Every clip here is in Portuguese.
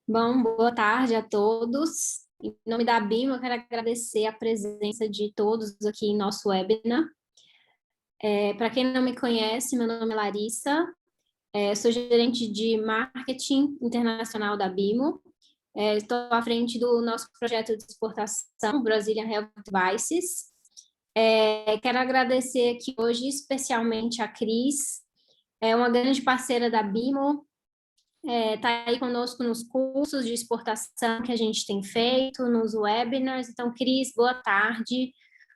Bom, boa tarde a todos. Em nome da BIM, eu quero agradecer a presença de todos aqui em nosso webinar. Para quem não me conhece, meu nome é Larissa, sou gerente de marketing internacional da BIMO. Estou à frente do nosso projeto de exportação, Brazilian Health Devices. Quero agradecer aqui hoje especialmente a Cris, uma grande parceira da BIMO, está aí conosco nos cursos de exportação que a gente tem feito, nos webinars. Então, Cris, boa tarde.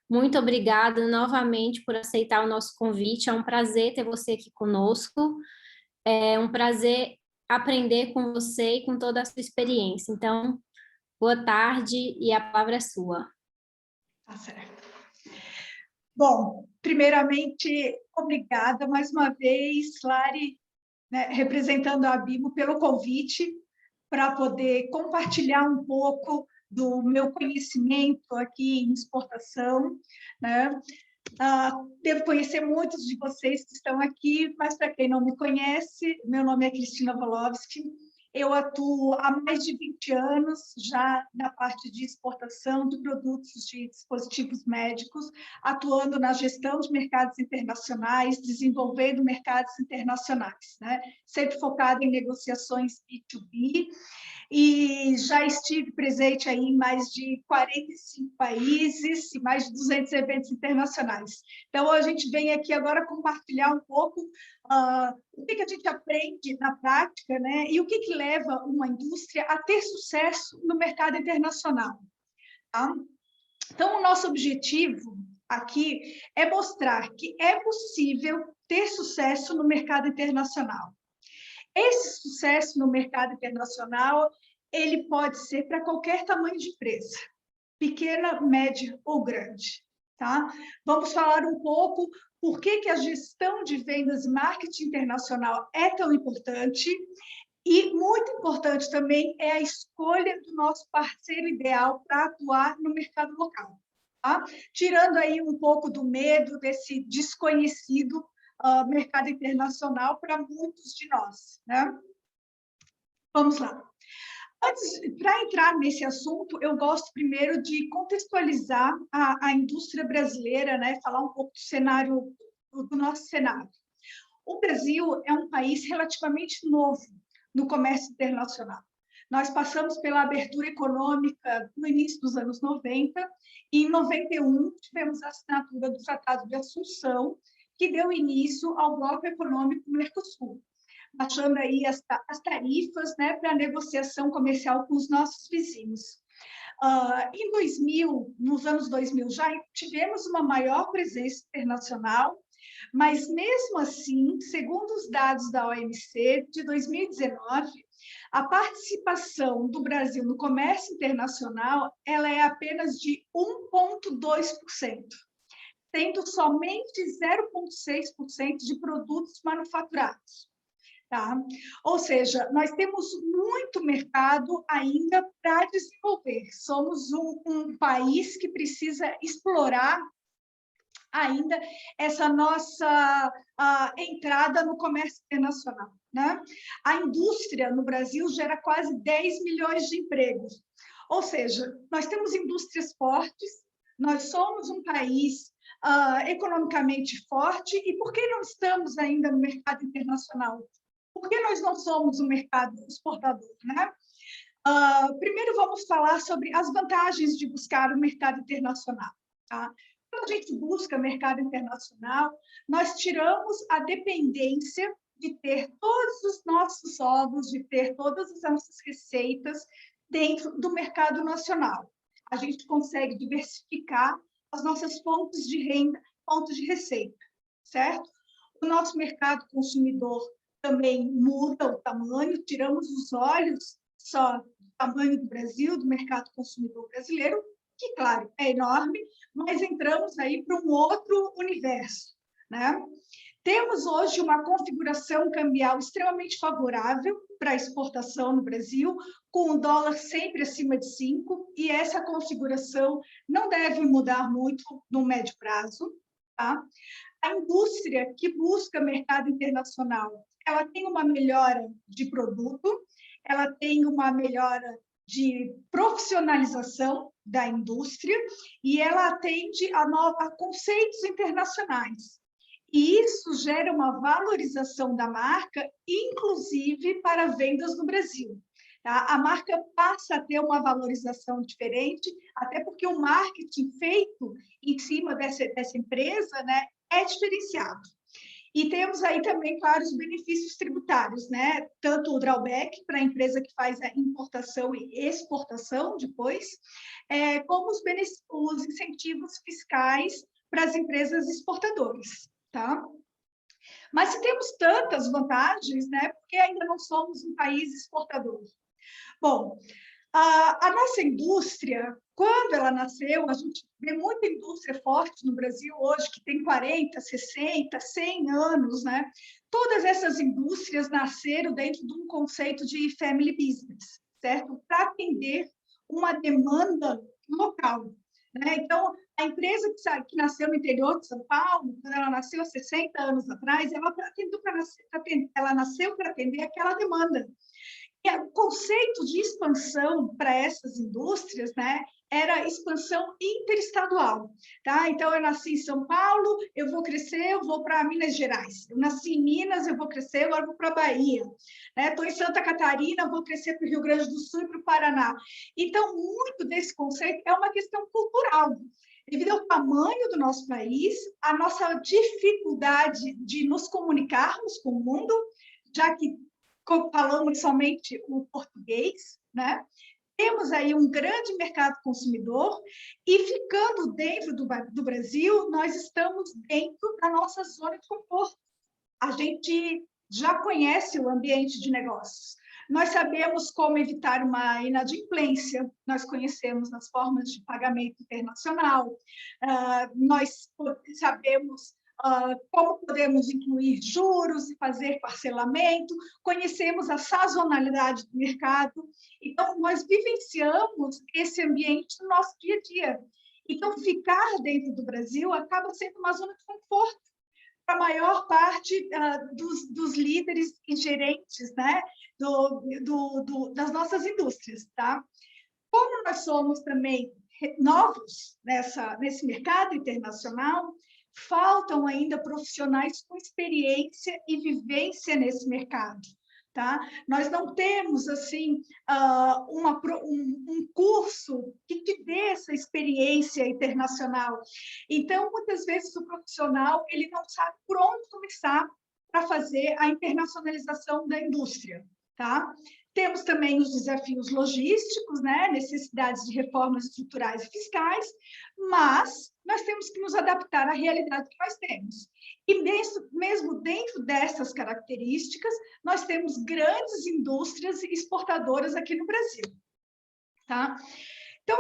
Muito obrigada novamente por aceitar o nosso convite. É um prazer ter você aqui conosco. É um prazer aprender com você e com toda a sua experiência. Então, boa tarde e a palavra é sua. Tá certo. Bom, primeiramente, obrigada mais uma vez, Lari, né, representando a BIMO, pelo convite para poder compartilhar um pouco do meu conhecimento aqui em exportação, né? Devo conhecer muitos de vocês que estão aqui, mas para quem não me conhece, meu nome é Cristina Volowski. Eu atuo há mais de 20 anos já na parte de exportação de produtos de dispositivos médicos, atuando na gestão de mercados internacionais, desenvolvendo mercados internacionais, né? Sempre focado em negociações B2B, e já estive presente aí em mais de 45 países e mais de 200 eventos internacionais. Então, a gente vem aqui agora compartilhar um pouco o que a gente aprende na prática, né? E o que leva uma indústria a ter sucesso no mercado internacional. Tá? Então, o nosso objetivo aqui é mostrar que é possível ter sucesso no mercado internacional. Esse sucesso no mercado internacional, ele pode ser para qualquer tamanho de empresa, pequena, média ou grande. Tá? Vamos falar um pouco por que a gestão de vendas e marketing internacional é tão importante, e muito importante também é a escolha do nosso parceiro ideal para atuar no mercado local. Tá? Tirando aí um pouco do medo desse desconhecido mercado internacional para muitos de nós, né? Vamos lá. Para entrar nesse assunto, eu gosto primeiro de contextualizar a indústria brasileira, né? Falar um pouco do cenário, do nosso cenário. O Brasil é um país relativamente novo no comércio internacional. Nós passamos pela abertura econômica no início dos anos 90, e em 91 tivemos a assinatura do Tratado de Assunção, que deu início ao Bloco Econômico Mercosul, baixando aí as tarifas, né, para a negociação comercial com os nossos vizinhos. Em 2000, nos anos 2000, já tivemos uma maior presença internacional, mas mesmo assim, segundo os dados da OMC de 2019, a participação do Brasil no comércio internacional ela é apenas de 1,2%, tendo somente 0,6% de produtos manufaturados. Tá? Ou seja, nós temos muito mercado ainda para desenvolver. Somos um país que precisa explorar ainda essa nossa entrada no comércio internacional. Né? A indústria no Brasil gera quase 10 milhões de empregos. Ou seja, nós temos indústrias fortes, nós somos um país economicamente forte, e por que não estamos ainda no mercado internacional? Por que nós não somos um mercado exportador? Né? Primeiro, vamos falar sobre as vantagens de buscar o mercado internacional. Tá? Quando a gente busca mercado internacional, nós tiramos a dependência de ter todos os nossos ovos, de ter todas as nossas receitas dentro do mercado nacional. A gente consegue diversificar as nossas fontes de renda, fontes de receita, certo? O nosso mercado consumidor também muda o tamanho, tiramos os olhos só do tamanho do Brasil, do mercado consumidor brasileiro, que, claro, é enorme, mas entramos aí para um outro universo, né? Temos hoje uma configuração cambial extremamente favorável para a exportação no Brasil, com o dólar sempre acima de 5, e essa configuração não deve mudar muito no médio prazo. Tá? A indústria que busca mercado internacional, ela tem uma melhora de produto, ela tem uma melhora de profissionalização da indústria e ela atende a conceitos internacionais. E isso gera uma valorização da marca, inclusive para vendas no Brasil. Tá? A marca passa a ter uma valorização diferente, até porque o marketing feito em cima dessa empresa, né, é diferenciado. E temos aí também, claro, os benefícios tributários, né? Tanto o drawback para a empresa que faz a importação e exportação depois, como os incentivos fiscais para as empresas exportadoras, tá? Mas se temos tantas vantagens, né? Porque ainda não somos um país exportador. Bom, a nossa indústria, quando ela nasceu, a gente vê muita indústria forte no Brasil hoje, que tem 40, 60, 100 anos, né? Todas essas indústrias nasceram dentro de um conceito de family business, certo? Para atender uma demanda local, né? Então, a empresa que nasceu no interior de São Paulo, quando ela nasceu há 60 anos atrás, ela nasceu para atender aquela demanda. O conceito de expansão para essas indústrias, né, era expansão interestadual, tá? Então, eu nasci em São Paulo, eu vou crescer, eu vou para Minas Gerais. Eu nasci em Minas, eu vou crescer, agora vou para a Bahia. Estou em Santa Catarina, eu vou crescer para o Rio Grande do Sul e para o Paraná. Então, muito desse conceito é uma questão cultural. Devido ao tamanho do nosso país, a nossa dificuldade de nos comunicarmos com o mundo, já que falamos somente o português, né? Temos aí um grande mercado consumidor e ficando dentro do Brasil, nós estamos dentro da nossa zona de conforto. A gente já conhece o ambiente de negócios. Nós sabemos como evitar uma inadimplência, nós conhecemos as formas de pagamento internacional, nós sabemos como podemos incluir juros e fazer parcelamento, conhecemos a sazonalidade do mercado. Então, nós vivenciamos esse ambiente no nosso dia a dia. Então, ficar dentro do Brasil acaba sendo uma zona de conforto para a maior parte dos líderes e gerentes, né, das nossas indústrias. Tá? Como nós somos também novos nesse mercado internacional, faltam ainda profissionais com experiência e vivência nesse mercado. Tá? Nós não temos assim um curso que te dê essa experiência internacional. Então, muitas vezes o profissional ele não sabe por onde começar para fazer a internacionalização da indústria. Tá? Temos também os desafios logísticos, né? Necessidades de reformas estruturais e fiscais, mas nós temos que nos adaptar à realidade que nós temos. E mesmo dentro dessas características, nós temos grandes indústrias exportadoras aqui no Brasil. Tá? Então,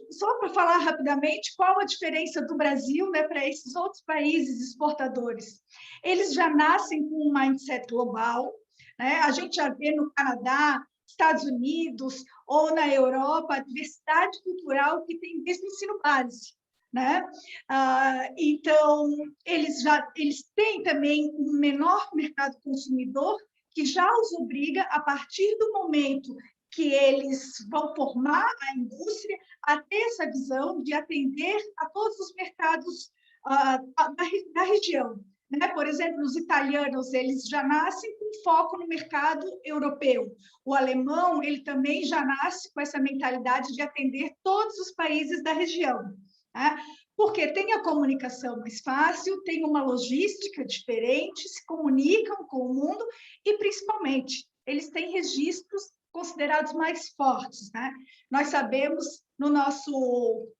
só para falar rapidamente, qual a diferença do Brasil, né, para esses outros países exportadores? Eles já nascem com um mindset global, né? A gente já vê no Canadá, Estados Unidos ou na Europa a diversidade cultural que tem desde o ensino base. Né? Então, eles têm também um menor mercado consumidor que já os obriga, a partir do momento que eles vão formar a indústria, a ter essa visão de atender a todos os mercados da região. Né? Por exemplo, os italianos eles já nascem com foco no mercado europeu. O alemão ele também já nasce com essa mentalidade de atender todos os países da região. Porque tem a comunicação mais fácil, tem uma logística diferente, se comunicam com o mundo e, principalmente, eles têm registros considerados mais fortes. Né? Nós sabemos, no nosso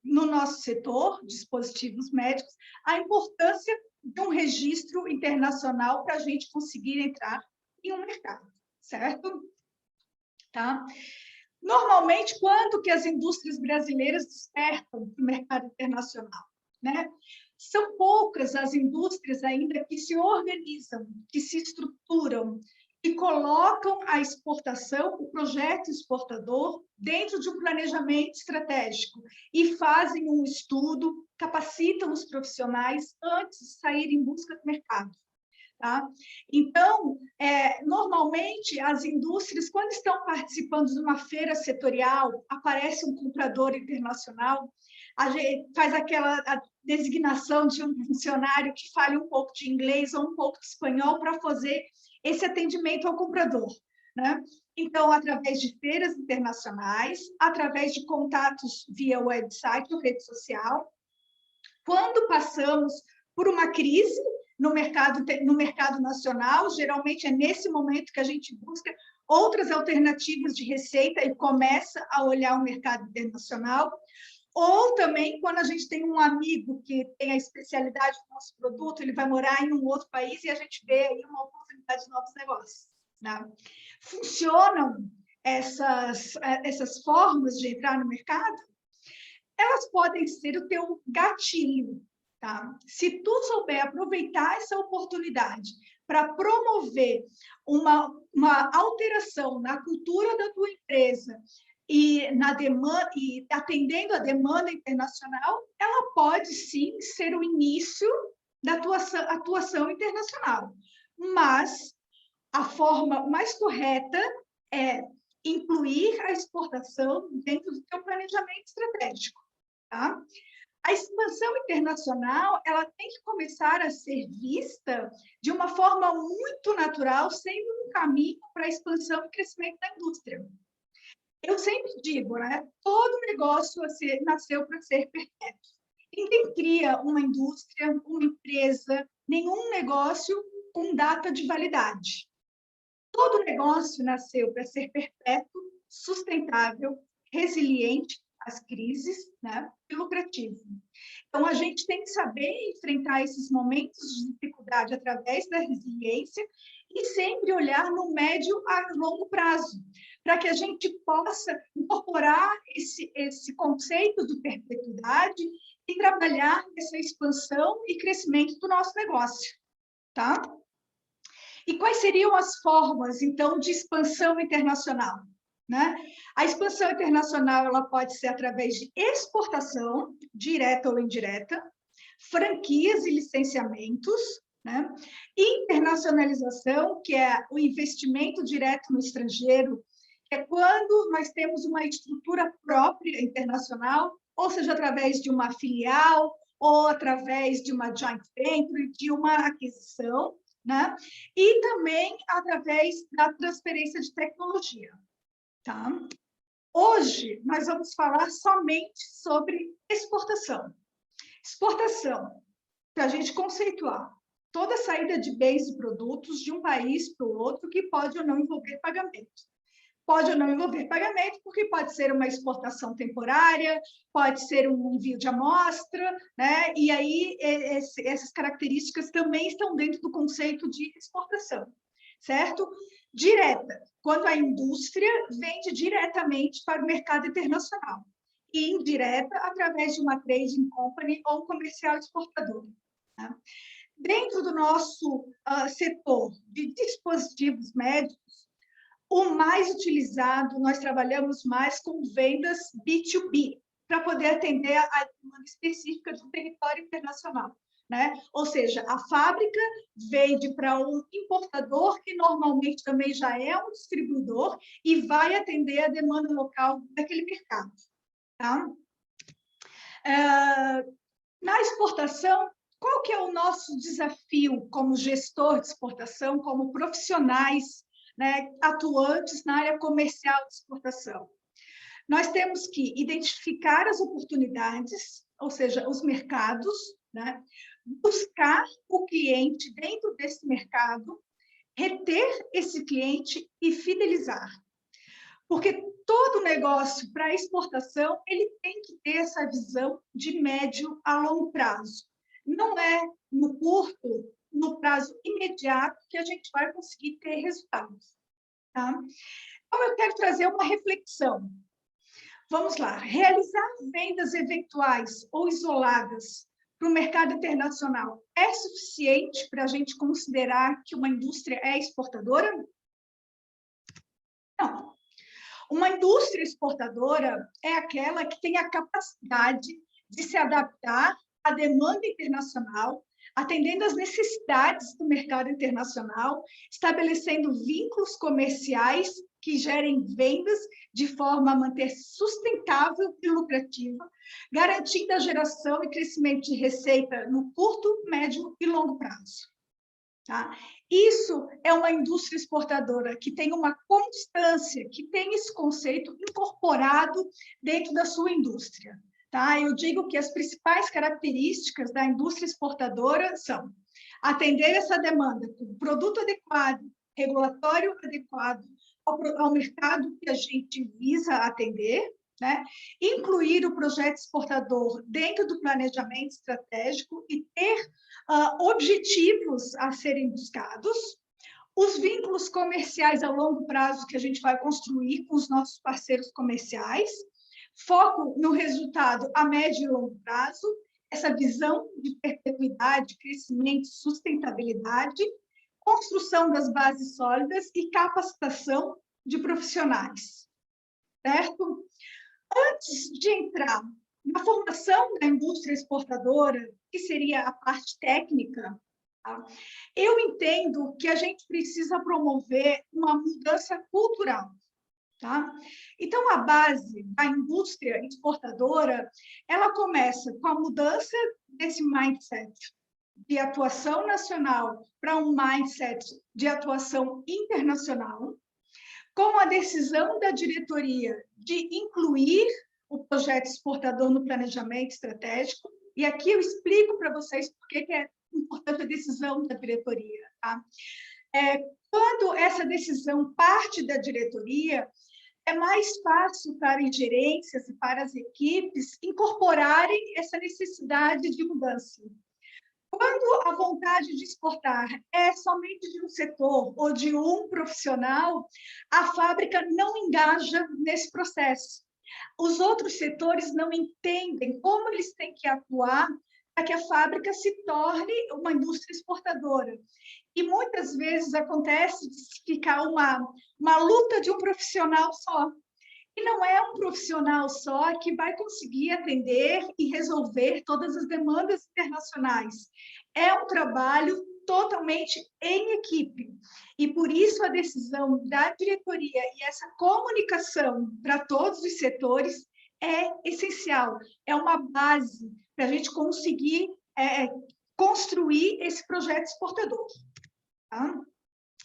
setor, dispositivos médicos, a importância de um registro internacional para a gente conseguir entrar em um mercado, certo? Tá? Normalmente, quando que as indústrias brasileiras despertam para o mercado internacional? Né? São poucas as indústrias ainda que se organizam, que se estruturam, que colocam a exportação, o projeto exportador, dentro de um planejamento estratégico e fazem um estudo, capacitam os profissionais antes de sair em busca do mercado. Tá? Então, normalmente, as indústrias, quando estão participando de uma feira setorial, aparece um comprador internacional, a gente faz aquela designação de um funcionário que fale um pouco de inglês ou um pouco de espanhol para fazer esse atendimento ao comprador, né? Então, através de feiras internacionais, através de contatos via website ou rede social, quando passamos por uma crise no mercado nacional, geralmente é nesse momento que a gente busca outras alternativas de receita e começa a olhar o mercado internacional, ou também quando a gente tem um amigo que tem a especialidade do nosso produto, ele vai morar em um outro país e a gente vê aí uma oportunidade de novos negócios, né? Funcionam essas formas de entrar no mercado? Elas podem ser o teu gatilho, tá? Se tu souber aproveitar essa oportunidade para promover uma alteração na cultura da tua empresa e na demanda e atendendo a demanda internacional, ela pode sim ser o início da tua atuação internacional. Mas a forma mais correta é incluir a exportação dentro do teu planejamento estratégico. Tá? A expansão internacional ela tem que começar a ser vista de uma forma muito natural, sendo um caminho para a expansão e crescimento da indústria. Eu sempre digo, né? Todo negócio nasceu para ser perpétuo. Ninguém cria uma indústria, uma empresa, nenhum negócio com data de validade. Todo negócio nasceu para ser perpétuo, sustentável, resiliente às crises, né? E lucrativo. Então, a gente tem que saber enfrentar esses momentos de dificuldade através da resiliência e sempre olhar no médio a longo prazo, para que a gente possa incorporar esse conceito de perpetuidade e trabalhar essa expansão e crescimento do nosso negócio, tá? E quais seriam as formas, então, de expansão internacional? Né? A expansão internacional ela pode ser através de exportação, direta ou indireta, franquias e licenciamentos, né? Internacionalização, que é o investimento direto no estrangeiro, que é quando nós temos uma estrutura própria internacional, ou seja, através de uma filial, ou através de uma joint venture, de uma aquisição, né? E também através da transferência de tecnologia. Tá? Hoje, nós vamos falar somente sobre exportação. Exportação, para a gente conceituar, toda saída de bens e produtos de um país para o outro que pode ou não envolver pagamento. Pode ou não envolver pagamento, porque pode ser uma exportação temporária, pode ser um envio de amostra, né? E aí essas características também estão dentro do conceito de exportação, certo? Direta, quando a indústria vende diretamente para o mercado internacional, e indireta, através de uma trading company ou comercial exportador. Tá? Dentro do nosso setor de dispositivos médicos, o mais utilizado, nós trabalhamos mais com vendas B2B, para poder atender a demanda específica de um território internacional. Né? Ou seja, a fábrica vende para um importador, que normalmente também já é um distribuidor, e vai atender a demanda local daquele mercado. Tá? Na exportação, qual que é o nosso desafio como gestor de exportação, como profissionais, né, atuantes na área comercial de exportação? Nós temos que identificar as oportunidades, ou seja, os mercados, né? Buscar o cliente dentro desse mercado, reter esse cliente e fidelizar. Porque todo negócio para exportação, ele tem que ter essa visão de médio a longo prazo. Não é no curto, no prazo imediato, que a gente vai conseguir ter resultados. Tá? Então, eu quero trazer uma reflexão. Vamos lá. Realizar vendas eventuais ou isoladas para o mercado internacional é suficiente para a gente considerar que uma indústria é exportadora? Não. Uma indústria exportadora é aquela que tem a capacidade de se adaptar à demanda internacional atendendo às necessidades do mercado internacional, estabelecendo vínculos comerciais que gerem vendas de forma a manter sustentável e lucrativa, garantindo a geração e crescimento de receita no curto, médio e longo prazo. Tá? Isso é uma indústria exportadora que tem uma constância, que tem esse conceito incorporado dentro da sua indústria. Tá? Eu digo que as principais características da indústria exportadora são atender essa demanda com produto adequado, regulatório adequado ao mercado que a gente visa atender, né? Incluir o projeto exportador dentro do planejamento estratégico e ter objetivos a serem buscados, os vínculos comerciais a longo prazo que a gente vai construir com os nossos parceiros comerciais, foco no resultado a médio e longo prazo, essa visão de perpetuidade, crescimento, sustentabilidade, construção das bases sólidas e capacitação de profissionais, certo? Antes de entrar na formação da indústria exportadora, que seria a parte técnica, tá? Eu entendo que a gente precisa promover uma mudança cultural. Tá? Então, a base da indústria exportadora, ela começa com a mudança desse mindset de atuação nacional para um mindset de atuação internacional, com a decisão da diretoria de incluir o projeto exportador no planejamento estratégico, e aqui eu explico para vocês por que é importante a decisão da diretoria. Tá? Quando essa decisão parte da diretoria, é mais fácil para as gerências e para as equipes incorporarem essa necessidade de mudança. Quando a vontade de exportar é somente de um setor ou de um profissional, a fábrica não engaja nesse processo. Os outros setores não entendem como eles têm que atuar para que a fábrica se torne uma indústria exportadora. E muitas vezes acontece de ficar uma luta de um profissional só. E não é um profissional só que vai conseguir atender e resolver todas as demandas internacionais. É um trabalho totalmente em equipe. E por isso a decisão da diretoria e essa comunicação para todos os setores é essencial. É uma base para a gente conseguir construir esse projeto exportador. Tá?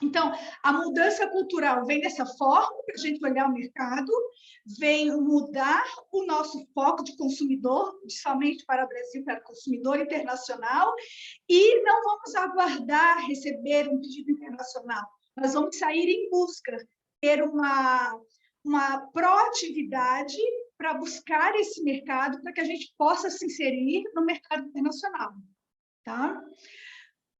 Então, a mudança cultural vem dessa forma, para a gente olhar o mercado, vem mudar o nosso foco de consumidor, somente para o Brasil, para o consumidor internacional, e não vamos aguardar receber um pedido internacional, nós vamos sair em busca, ter uma proatividade para buscar esse mercado, para que a gente possa se inserir no mercado internacional. Tá?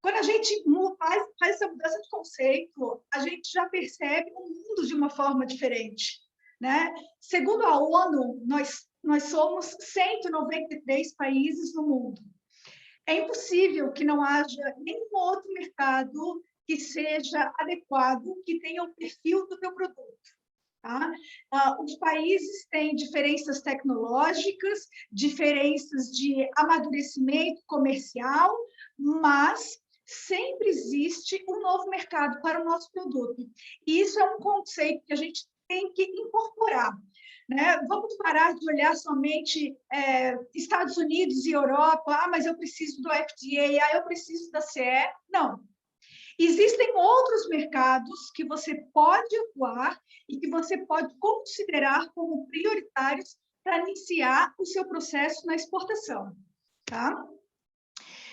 Quando a gente faz essa mudança de conceito, a gente já percebe o mundo de uma forma diferente. Né? Segundo a ONU, nós somos 193 países no mundo. É impossível que não haja nenhum outro mercado que seja adequado, que tenha o perfil do teu produto. Tá? Os países têm diferenças tecnológicas, diferenças de amadurecimento comercial, mas sempre existe um novo mercado para o nosso produto. E isso é um conceito que a gente tem que incorporar. Né? Vamos parar de olhar somente Estados Unidos e Europa, mas eu preciso do FDA, eu preciso da CE. Não. Existem outros mercados que você pode atuar e que você pode considerar como prioritários para iniciar o seu processo na exportação. Tá?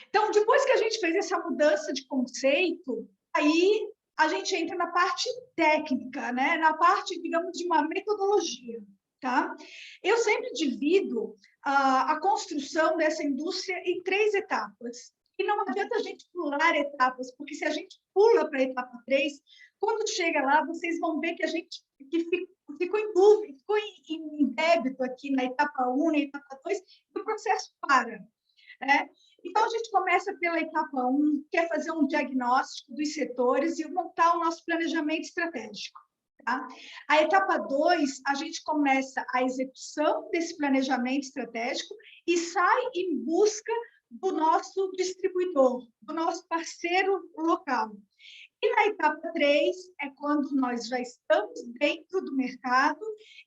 Então, depois que a gente fez essa mudança de conceito, aí a gente entra na parte técnica, né? Na parte, digamos, de uma metodologia. Tá? Eu sempre divido a construção dessa indústria em 3 etapas. E não adianta a gente pular etapas, porque se a gente pula para a etapa 3, quando chega lá, vocês vão ver que a gente ficou em dúvida, ficou em débito aqui na etapa 1, na etapa 2, e o processo para. Né? Então, a gente começa pela etapa 1, que é fazer um diagnóstico dos setores e montar o nosso planejamento estratégico. Tá? A etapa 2, a gente começa a execução desse planejamento estratégico e sai em busca do nosso distribuidor, do nosso parceiro local. E na etapa 3 é quando nós já estamos dentro do mercado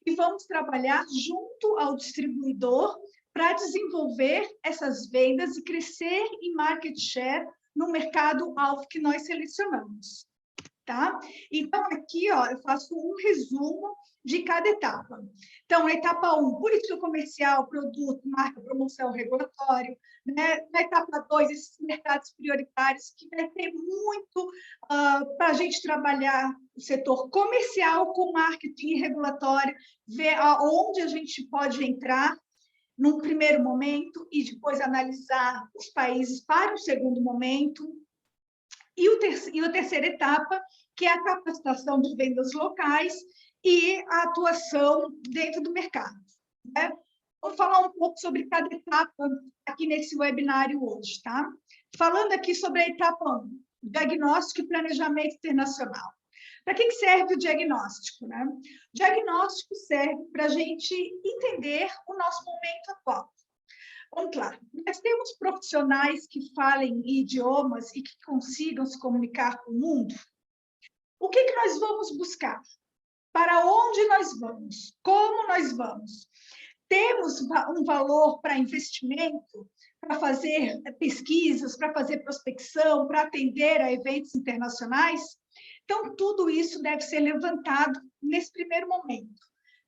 e vamos trabalhar junto ao distribuidor para desenvolver essas vendas e crescer em market share no mercado-alvo que nós selecionamos. Tá? Então, aqui ó, eu faço um resumo de cada etapa. Então, a etapa 1, política comercial, produto, marca, promoção, regulatório. Né? Na etapa 2, esses mercados prioritários, que vai ter muito para a gente trabalhar o setor comercial com marketing e regulatório, ver aonde a gente pode entrar num primeiro momento e depois analisar os países para o segundo momento. E a terceira etapa, que é a capacitação de vendas locais e a atuação dentro do mercado. Né? Vou falar um pouco sobre cada etapa aqui nesse webinário hoje. Tá? Falando aqui sobre a etapa 1, diagnóstico e planejamento internacional. Para que serve o diagnóstico? Né? O diagnóstico serve para a gente entender o nosso momento atual. Vamos lá, nós temos profissionais que falem idiomas e que consigam se comunicar com o mundo. O que nós vamos buscar? Para onde nós vamos? Como nós vamos? Temos um valor para investimento, para fazer pesquisas, para fazer prospecção, para atender a eventos internacionais? Então, tudo isso deve ser levantado nesse primeiro momento.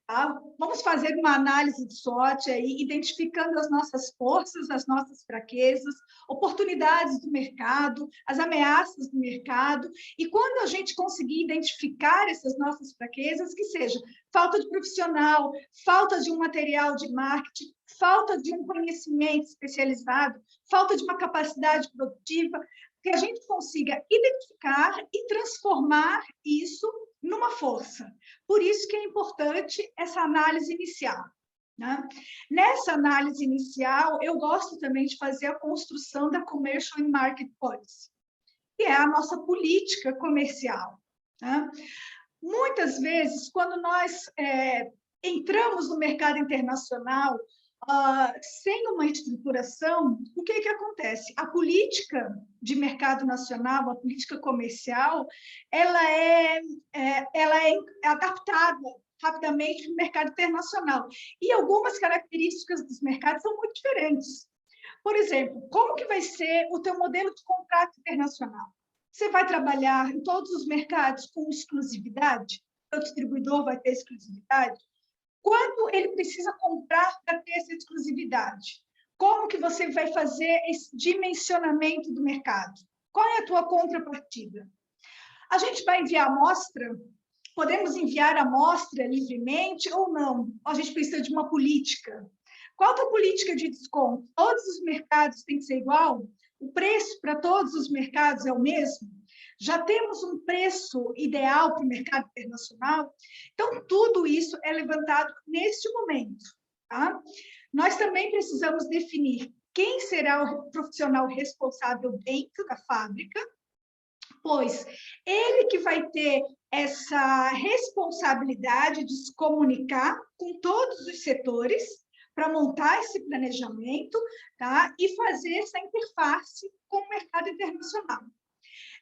Tá? Vamos fazer uma análise de SWOT aí, identificando as nossas forças, as nossas fraquezas, oportunidades do mercado, as ameaças do mercado. E quando a gente conseguir identificar essas nossas fraquezas, que seja falta de profissional, falta de um material de marketing, falta de um conhecimento especializado, falta de uma capacidade produtiva, que a gente consiga identificar e transformar isso numa força. Por isso que é importante essa análise inicial. Né? Nessa análise inicial, eu gosto também de fazer a construção da Commercial and Market Policy, que é a nossa política comercial. Né? Muitas vezes, quando nós entramos no mercado internacional, sem uma estruturação, o que acontece? A política de mercado nacional, a política comercial, ela é adaptada rapidamente no mercado internacional. E algumas características dos mercados são muito diferentes. Por exemplo, como que vai ser o teu modelo de contrato internacional? Você vai trabalhar em todos os mercados com exclusividade? O distribuidor vai ter exclusividade? Quando ele precisa comprar para ter essa exclusividade? Como que você vai fazer esse dimensionamento do mercado? Qual é a tua contrapartida? A gente vai enviar amostra? Podemos enviar amostra livremente ou não? A gente precisa de uma política. Qual a tua política de desconto? Todos os mercados têm que ser igual? O preço para todos os mercados é o mesmo? Já temos um preço ideal para o mercado internacional? Então, tudo isso é levantado neste momento. Tá? Nós também precisamos definir quem será o profissional responsável dentro da fábrica, pois ele que vai ter essa responsabilidade de se comunicar com todos os setores para montar esse planejamento, tá? E fazer essa interface com o mercado internacional.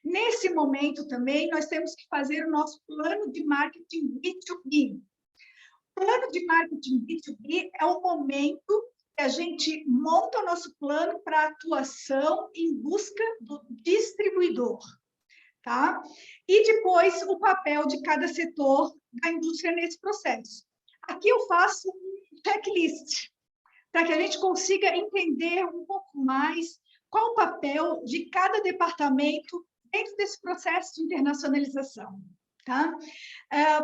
Nesse momento também, nós temos que fazer o nosso plano de marketing B2B. O plano de marketing B2B é o momento que a gente monta o nosso plano para atuação em busca do distribuidor. Tá? E depois o papel de cada setor da indústria nesse processo. Aqui eu faço um checklist, para que a gente consiga entender um pouco mais qual o papel de cada departamento dentro desse processo de internacionalização. Tá?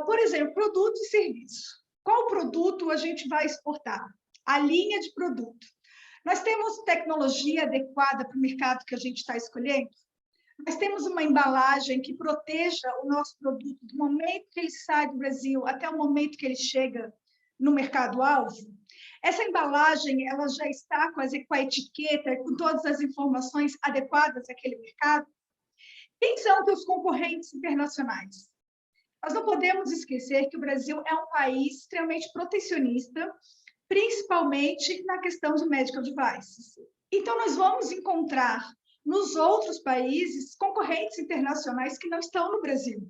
Por exemplo, produto e serviço. Qual produto a gente vai exportar? A linha de produto. Nós temos tecnologia adequada para o mercado que a gente está escolhendo? Nós temos uma embalagem que proteja o nosso produto do momento que ele sai do Brasil até o momento que ele chega no mercado-alvo? Essa embalagem ela já está com a etiqueta, com todas as informações adequadas àquele mercado? Quem são os concorrentes internacionais? Nós não podemos esquecer que o Brasil é um país extremamente protecionista, principalmente na questão de medical devices. Então, nós vamos encontrar nos outros países concorrentes internacionais que não estão no Brasil.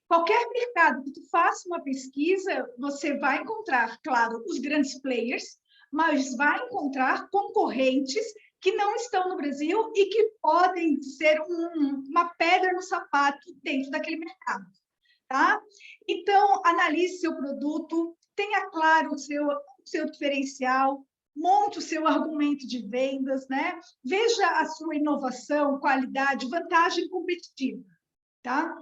Qualquer mercado que tu faça uma pesquisa, você vai encontrar, claro, os grandes players, mas vai encontrar concorrentes que não estão no Brasil e que podem ser uma pedra no sapato dentro daquele mercado. Tá? Então, analise seu produto, tenha claro o seu diferencial, monte o seu argumento de vendas, né? Veja a sua inovação, qualidade, vantagem competitiva. Tá?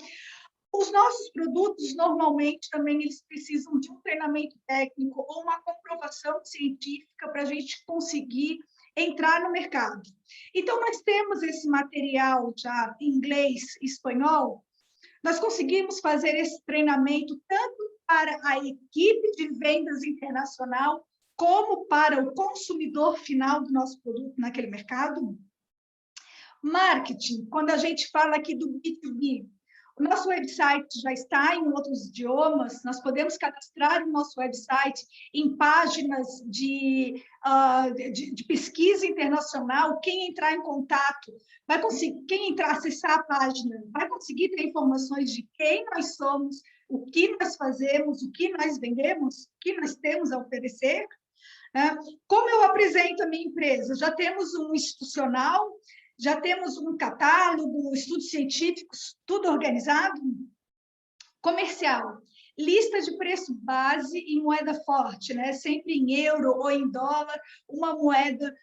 Os nossos produtos, normalmente, também eles precisam de um treinamento técnico ou uma comprovação científica para a gente conseguir entrar no mercado. Então, nós temos esse material já em inglês e espanhol. Nós conseguimos fazer esse treinamento tanto para a equipe de vendas internacional, como para o consumidor final do nosso produto naquele mercado. Marketing, quando a gente fala aqui do B2B, o nosso website já está em outros idiomas, nós podemos cadastrar o nosso website em páginas de pesquisa internacional. Quem entrar em contato vai conseguir, quem entrar, acessar a página, vai conseguir ter informações de quem nós somos, o que nós fazemos, o que nós vendemos, o que nós temos a oferecer. Né? Como eu apresento a minha empresa? Já temos um institucional, já temos um catálogo, estudos científicos, tudo organizado. Comercial, lista de preço base em moeda forte, né? Sempre em euro ou em dólar, uma moeda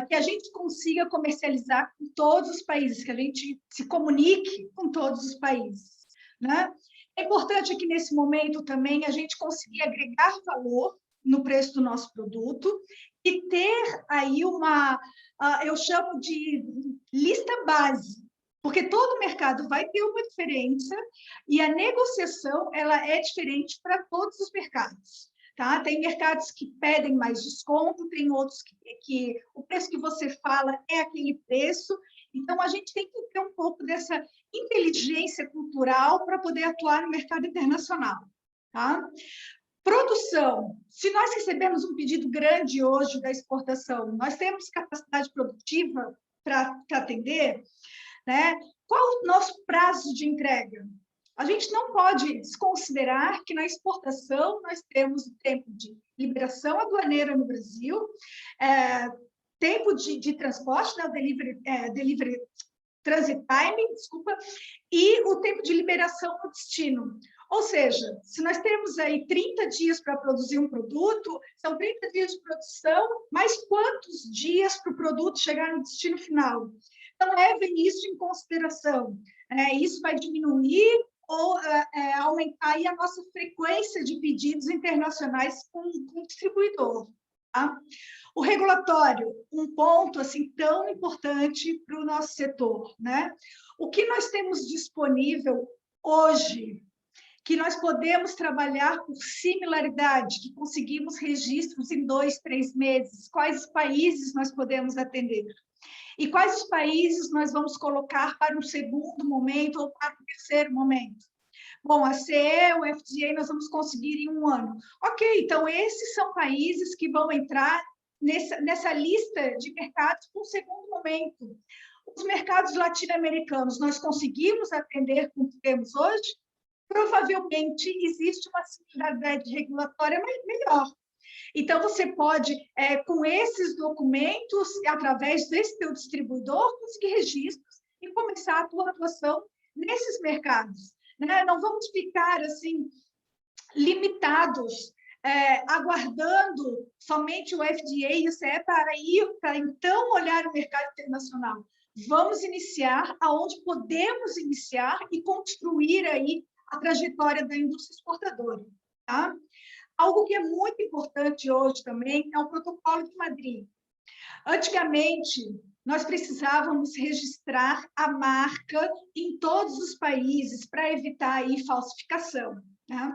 que a gente consiga comercializar com todos os países, que a gente se comunique com todos os países. Né? É importante aqui nesse momento também a gente conseguir agregar valor no preço do nosso produto e ter aí eu chamo de lista base, porque todo mercado vai ter uma diferença e a negociação ela é diferente para todos os mercados. Tá? Tem mercados que pedem mais desconto, tem outros que o preço que você fala é aquele preço. Então, a gente tem que ter um pouco dessa inteligência cultural para poder atuar no mercado internacional. Tá? Produção. Se nós recebemos um pedido grande hoje da exportação, nós temos capacidade produtiva para atender, né? Qual o nosso prazo de entrega? A gente não pode desconsiderar que na exportação nós temos o tempo de liberação aduaneira no Brasil, tempo de transporte, né? Delivery transit time, desculpa, e o tempo de liberação no destino. Ou seja, se nós temos aí 30 dias para produzir um produto, são 30 dias de produção, mais quantos dias para o produto chegar no destino final? Então, levem isso em consideração. Isso vai diminuir ou aumentar aí a nossa frequência de pedidos internacionais com o distribuidor. Tá? O regulatório, um ponto assim tão importante para o nosso setor. Né? O que nós temos disponível hoje, que nós podemos trabalhar por similaridade, que conseguimos registros em 2, 3 meses, quais países nós podemos atender? E quais os países nós vamos colocar para um segundo momento ou para um terceiro momento? Bom, a CE, o FDA, nós vamos conseguir em 1 ano. Ok, então esses são países que vão entrar nessa lista de mercados para um segundo momento. Os mercados latino-americanos, nós conseguimos atender com o que temos hoje? Provavelmente existe uma similaridade regulatória melhor. Então, você pode, com esses documentos, através desse teu distribuidor, conseguir registros e começar a tua atuação nesses mercados. Né? Não vamos ficar assim limitados, aguardando somente o FDA e o CE para então olhar o mercado internacional. Vamos iniciar aonde podemos iniciar e construir aí a trajetória da indústria exportadora. Tá? Algo que é muito importante hoje também é o Protocolo de Madrid. Antigamente, nós precisávamos registrar a marca em todos os países para evitar aí falsificação. Tá?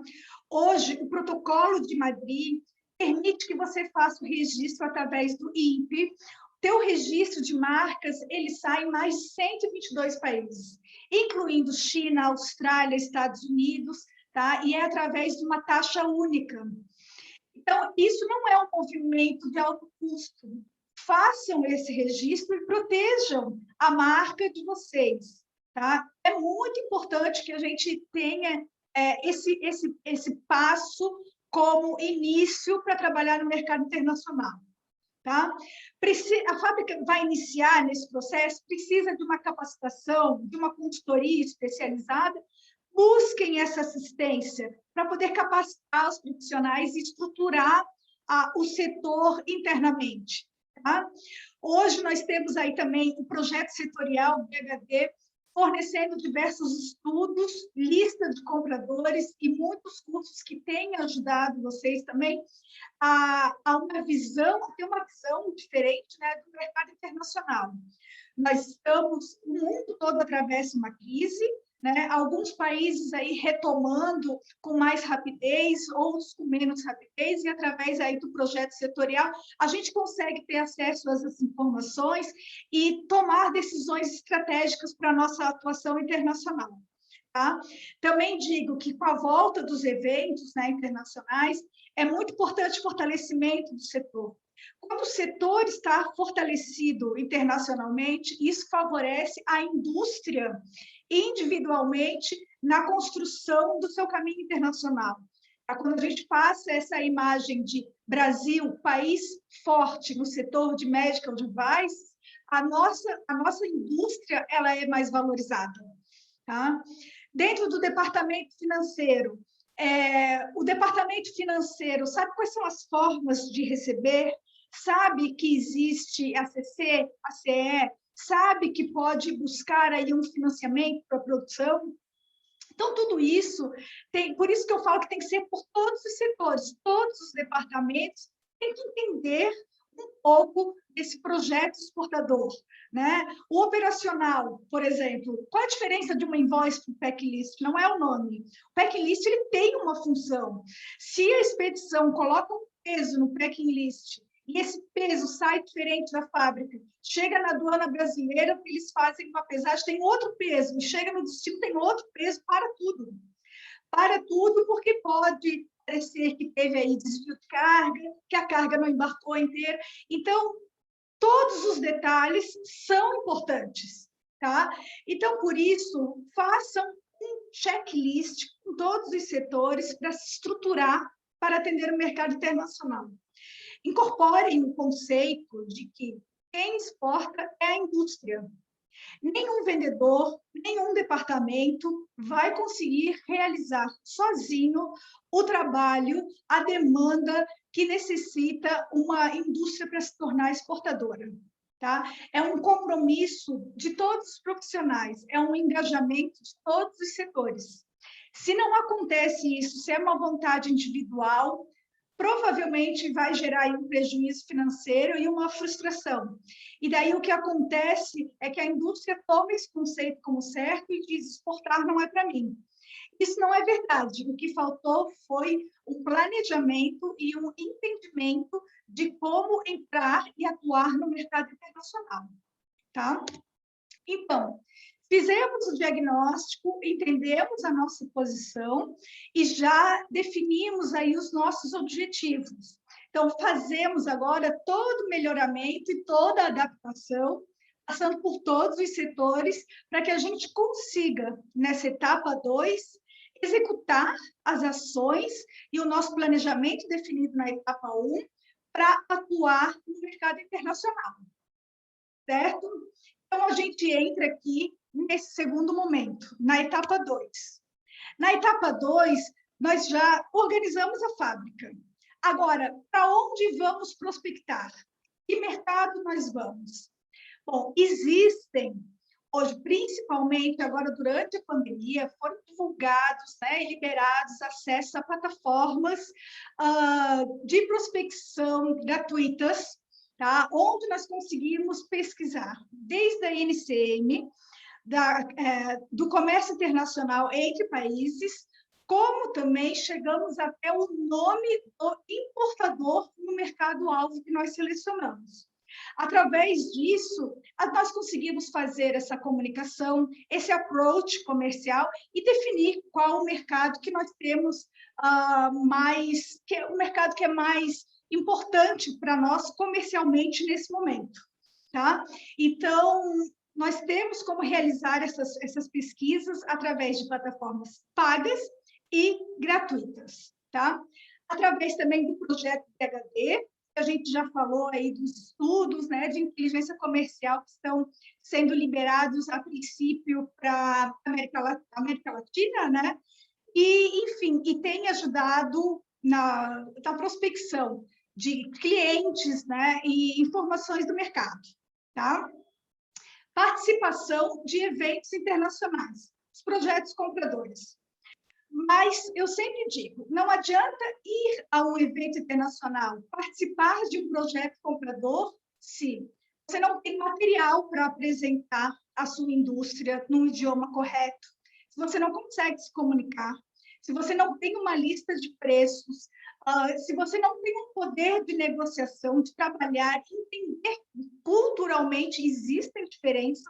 Hoje, o Protocolo de Madrid permite que você faça o registro através do INPE. O teu registro de marcas, ele sai em mais de 122 países, incluindo China, Austrália, Estados Unidos, tá? E é através de uma taxa única. Então, isso não é um movimento de alto custo. façam esse registro e protejam a marca de vocês, tá? É muito importante que a gente tenha esse passo como início para trabalhar no mercado internacional. Tá? A fábrica vai iniciar nesse processo, precisa de uma capacitação, de uma consultoria especializada. Busquem essa assistência para poder capacitar os profissionais e estruturar o setor internamente. Tá? Hoje nós temos aí também o projeto setorial BHD, fornecendo diversos estudos, lista de compradores e muitos cursos que têm ajudado vocês também a ter uma visão diferente, né, do mercado internacional. Nós estamos, o mundo todo atravessa uma crise, né, alguns países aí retomando com mais rapidez, outros com menos rapidez, e através aí do projeto setorial, a gente consegue ter acesso a essas informações e tomar decisões estratégicas para a nossa atuação internacional. Tá? Também digo que, com a volta dos eventos, né, internacionais, é muito importante o fortalecimento do setor. Quando o setor está fortalecido internacionalmente, isso favorece a indústria individualmente na construção do seu caminho internacional. Quando a gente passa essa imagem de Brasil, país forte no setor de medical device, a nossa indústria ela é mais valorizada. Tá? Dentro do departamento financeiro, o departamento financeiro sabe quais são as formas de receber, sabe que existe a CC, a CE, sabe que pode buscar aí um financiamento para a produção. Então, tudo isso, por isso que eu falo que tem que ser por todos os setores, todos os departamentos têm que entender um pouco desse projeto exportador, né? O operacional, por exemplo, qual a diferença de uma invoice para o packlist? Não é o nome. O packlist ele tem uma função. Se a expedição coloca um peso no packing list e esse peso sai diferente da fábrica, chega na aduana brasileira, eles fazem uma pesagem, tem outro peso, e chega no destino, tem outro peso, para tudo. Para tudo, porque pode parecer que teve aí desvio de carga, que a carga não embarcou inteira. Então, todos os detalhes são importantes, tá? Então, por isso, façam um checklist com todos os setores para se estruturar para atender o mercado internacional. Incorporem o conceito de que quem exporta é a indústria. Nenhum vendedor, nenhum departamento vai conseguir realizar sozinho o trabalho, a demanda que necessita uma indústria para se tornar exportadora. Tá? É um compromisso de todos os profissionais, é um engajamento de todos os setores. Se não acontece isso, se é uma vontade individual, provavelmente vai gerar um prejuízo financeiro e uma frustração. E daí o que acontece é que a indústria toma esse conceito como certo e diz: exportar não é para mim. Isso não é verdade. O que faltou foi um planejamento e um entendimento de como entrar e atuar no mercado internacional. Tá? Então, fizemos o diagnóstico, entendemos a nossa posição e já definimos aí os nossos objetivos. Então, fazemos agora todo o melhoramento e toda a adaptação, passando por todos os setores, para que a gente consiga, nessa etapa 2, executar as ações e o nosso planejamento definido na etapa 1 para atuar no mercado internacional. Certo? Então, a gente entra aqui nesse segundo momento, na etapa 2. Na etapa 2, nós já organizamos a fábrica. Agora, para onde vamos prospectar? Que mercado nós vamos? Bom, existem, hoje, principalmente agora durante a pandemia, foram divulgados, né, e liberados acesso a plataformas de prospecção gratuitas, tá? Onde nós conseguimos pesquisar desde a NCM, do comércio internacional entre países, como também chegamos até o nome do importador no mercado-alvo que nós selecionamos. Através disso, nós conseguimos fazer essa comunicação, esse approach comercial e definir qual o mercado que nós temos o mercado que é mais importante para nós comercialmente nesse momento, tá? Então, nós temos como realizar essas pesquisas através de plataformas pagas e gratuitas, tá? Através também do projeto PhD, a gente já falou aí dos estudos, né, de inteligência comercial que estão sendo liberados a princípio para a América Latina, né? E, enfim, e tem ajudado na prospecção de clientes, né, e informações do mercado, tá? Participação de eventos internacionais, os projetos compradores. Mas eu sempre digo, não adianta ir a um evento internacional, participar de um projeto comprador, se você não tem material para apresentar a sua indústria num idioma correto, se você não consegue se comunicar, se você não tem uma lista de preços, se você não tem um poder de negociação, de trabalhar, entender que culturalmente existem diferenças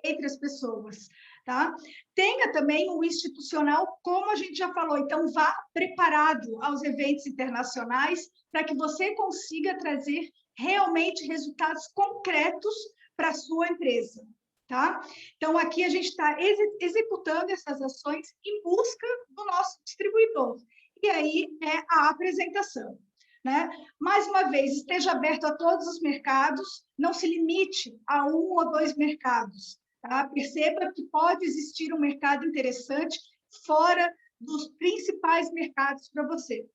entre as pessoas, tá? Tenha também o institucional, como a gente já falou, então vá preparado aos eventos internacionais para que você consiga trazer realmente resultados concretos para a sua empresa, tá? Então, aqui a gente está executando essas ações em busca do nosso distribuidor. E aí é a apresentação, né? Mais uma vez, esteja aberto a todos os mercados, não se limite a um ou dois mercados, tá? Perceba que pode existir um mercado interessante fora dos principais mercados para você.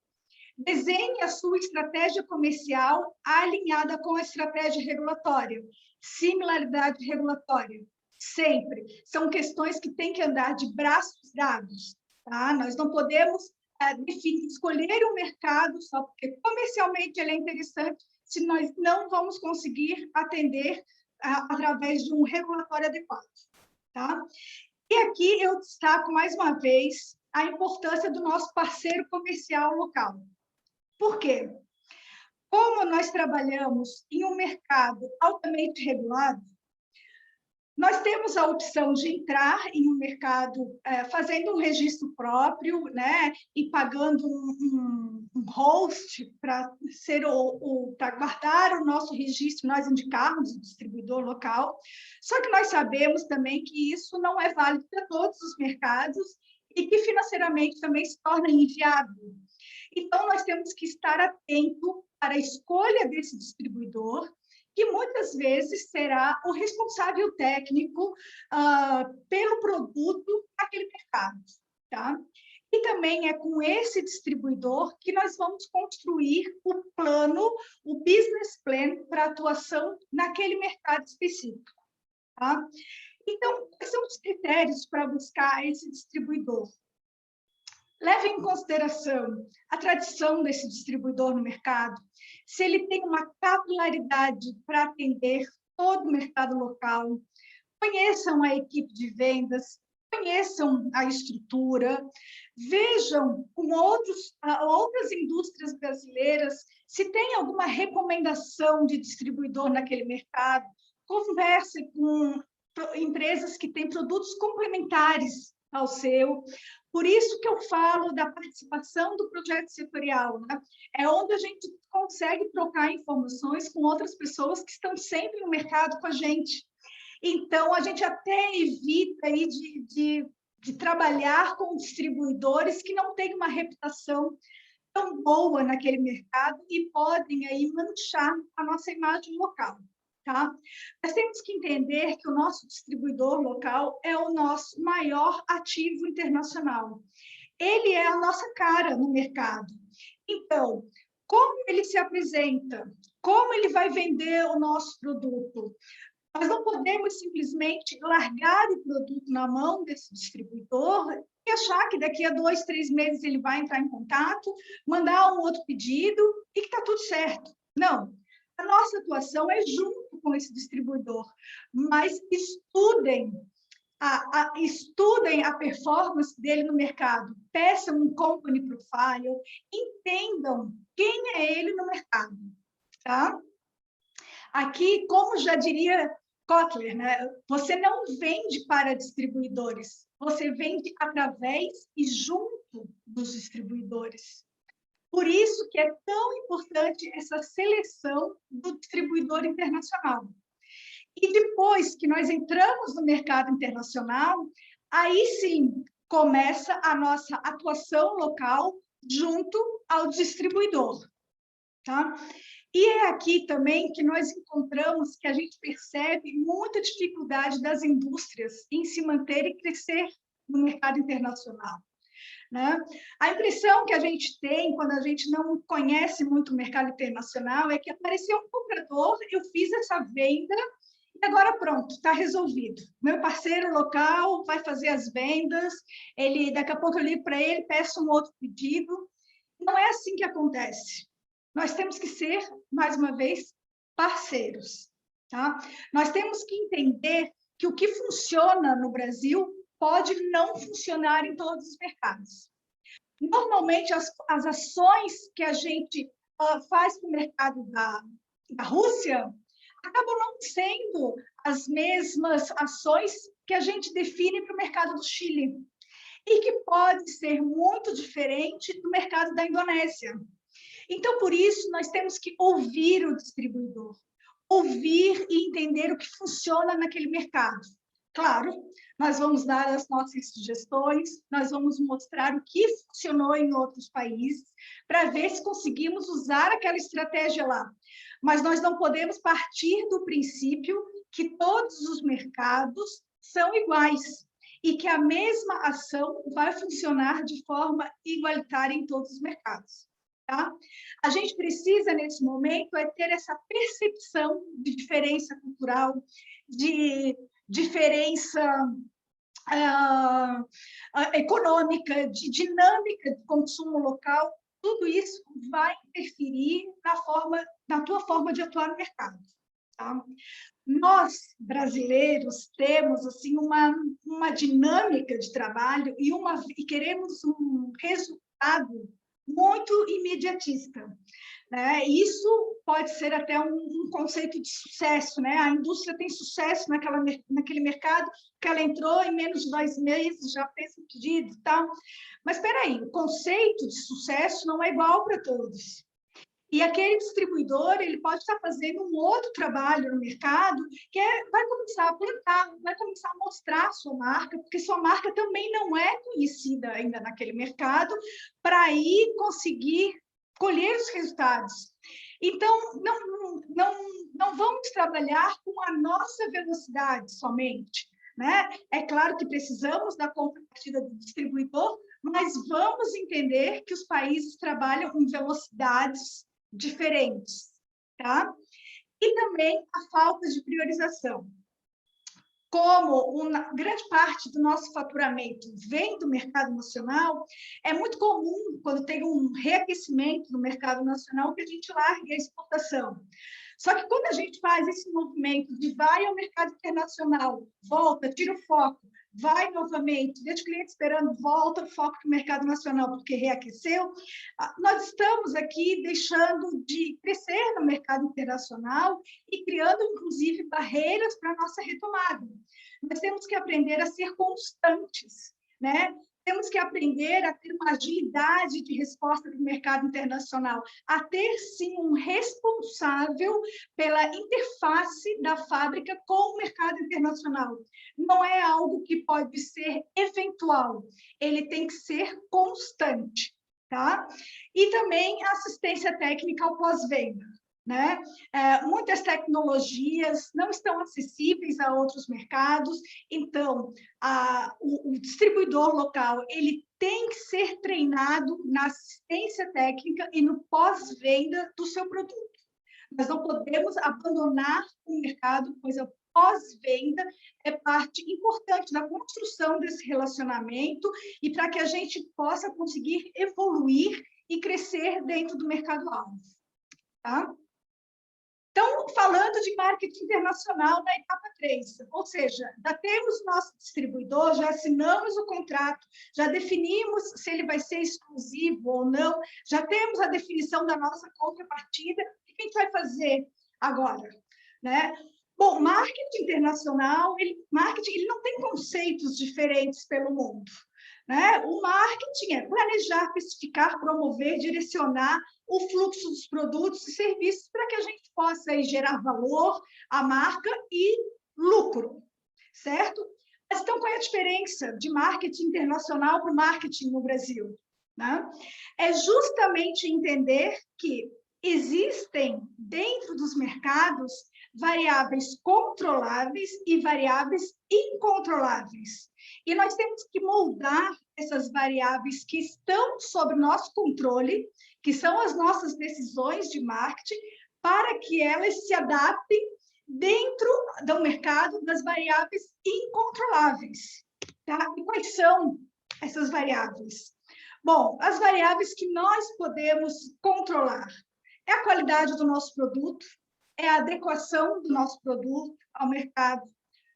Desenhe a sua estratégia comercial alinhada com a estratégia regulatória. Similaridade regulatória, sempre. São questões que têm que andar de braços dados, tá? Nós não podemos escolher um mercado só porque comercialmente ele é interessante, se nós não vamos conseguir atender através de um regulatório adequado, tá? E aqui eu destaco mais uma vez a importância do nosso parceiro comercial local. Por quê? Como nós trabalhamos em um mercado altamente regulado, nós temos a opção de entrar em um mercado fazendo um registro próprio, né, e pagando um host para para guardar o nosso registro, nós indicarmos o distribuidor local. Só que nós sabemos também que isso não é válido para todos os mercados e que financeiramente também se torna inviável. Então, nós temos que estar atento para a escolha desse distribuidor, que muitas vezes será o responsável técnico pelo produto daquele mercado, tá? E também é com esse distribuidor que nós vamos construir o plano, o business plan para atuação naquele mercado específico, tá? Então, quais são os critérios para buscar esse distribuidor? Leve em consideração a tradição desse distribuidor no mercado, se ele tem uma capilaridade para atender todo o mercado local, conheçam a equipe de vendas, conheçam a estrutura, vejam com outras indústrias brasileiras se tem alguma recomendação de distribuidor naquele mercado, converse com empresas que têm produtos complementares ao seu. Por isso que eu falo da participação do projeto setorial, né? É onde a gente consegue trocar informações com outras pessoas que estão sempre no mercado com a gente. Então, a gente até evita aí de trabalhar com distribuidores que não têm uma reputação tão boa naquele mercado e podem aí manchar a nossa imagem local. Tá? Nós temos que entender que o nosso distribuidor local é o nosso maior ativo internacional. Ele é a nossa cara no mercado. Então, como ele se apresenta? Como ele vai vender o nosso produto? Nós não podemos simplesmente largar o produto na mão desse distribuidor e achar que daqui a 2, 3 meses ele vai entrar em contato, mandar um outro pedido e que está tudo certo. Não. A nossa atuação é junto com esse distribuidor, mas estudem a performance dele no mercado, peçam um company profile, entendam quem é ele no mercado, tá? Aqui, como já diria Kotler, né? Você não vende para distribuidores, você vende através e junto dos distribuidores. Por isso que é tão importante essa seleção do distribuidor internacional. E depois que nós entramos no mercado internacional, aí sim começa a nossa atuação local junto ao distribuidor, tá? E é aqui também que nós encontramos que a gente percebe muita dificuldade das indústrias em se manter e crescer no mercado internacional, né? A impressão que a gente tem quando a gente não conhece muito o mercado internacional é que apareceu um comprador, eu fiz essa venda e agora pronto, está resolvido. Meu parceiro local vai fazer as vendas, daqui a pouco eu ligo para ele, peço um outro pedido. Não é assim que acontece. Nós temos que ser, mais uma vez, parceiros, tá? Nós temos que entender que o que funciona no Brasil pode não funcionar em todos os mercados. Normalmente, as ações que a gente faz para o mercado da Rússia acabam não sendo as mesmas ações que a gente define para o mercado do Chile, e que pode ser muito diferente do mercado da Indonésia. Então, por isso, nós temos que ouvir o distribuidor, ouvir e entender o que funciona naquele mercado. Claro, nós vamos dar as nossas sugestões, nós vamos mostrar o que funcionou em outros países, para ver se conseguimos usar aquela estratégia lá. Mas nós não podemos partir do princípio que todos os mercados são iguais e que a mesma ação vai funcionar de forma igualitária em todos os mercados. Tá? A gente precisa, nesse momento, ter essa percepção de diferença cultural, de diferença econômica, de dinâmica de consumo local. Tudo isso vai interferir na tua forma de atuar no mercado. Tá? Nós, brasileiros, temos assim, uma dinâmica de trabalho e queremos um resultado muito imediatista, né? Isso pode ser até um conceito de sucesso, né? A indústria tem sucesso naquele mercado, que ela entrou em menos de 2 meses, já fez um pedido e tal. Mas espera aí, o conceito de sucesso não é igual para todos. E aquele distribuidor, ele pode estar fazendo um outro trabalho no mercado, vai começar a plantar, vai começar a mostrar a sua marca, porque sua marca também não é conhecida ainda naquele mercado, para aí conseguir colher os resultados. Então, não vamos trabalhar com a nossa velocidade somente, né? É claro que precisamos da contrapartida do distribuidor, mas vamos entender que os países trabalham em velocidades diferentes, tá? E também a falta de priorização. Como uma grande parte do nosso faturamento vem do mercado nacional, é muito comum, quando tem um reaquecimento no mercado nacional, que a gente largue a exportação. Só que quando a gente faz esse movimento de vai ao mercado internacional, volta, tira o foco, vai novamente, deixa o cliente esperando, volta o foco para o mercado nacional, porque reaqueceu, nós estamos aqui deixando de crescer no mercado internacional e criando, inclusive, barreiras para a nossa retomada. Nós temos que aprender a ser constantes, né? Temos que aprender a ter uma agilidade de resposta para o mercado internacional, a ter, sim, um responsável pela interface da fábrica com o mercado internacional. Não é algo que pode ser eventual, ele tem que ser constante, tá? E também a assistência técnica ao pós-venda, né? Muitas tecnologias não estão acessíveis a outros mercados, então o distribuidor local ele tem que ser treinado na assistência técnica e no pós-venda do seu produto. Nós não podemos abandonar o mercado, pois a pós-venda é parte importante da construção desse relacionamento e para que a gente possa conseguir evoluir e crescer dentro do mercado-alvo, tá? Então, falando de marketing internacional na etapa 3, ou seja, já temos nosso distribuidor, já assinamos o contrato, já definimos se ele vai ser exclusivo ou não, já temos a definição da nossa contrapartida, o que a gente vai fazer agora, né? Bom, marketing internacional, marketing ele não tem conceitos diferentes pelo mundo, né? O marketing é planejar, especificar, promover, direcionar o fluxo dos produtos e serviços para que a gente possa aí gerar valor à marca e lucro, certo? Mas então, qual é a diferença de marketing internacional para o marketing no Brasil? Né? É justamente entender que existem dentro dos mercados variáveis controláveis e variáveis incontroláveis. E nós temos que moldar essas variáveis que estão sob nosso controle, que são as nossas decisões de marketing, para que elas se adaptem dentro do mercado das variáveis incontroláveis. Tá? E quais são essas variáveis? Bom, as variáveis que nós podemos controlar é a qualidade do nosso produto, é a adequação do nosso produto ao mercado.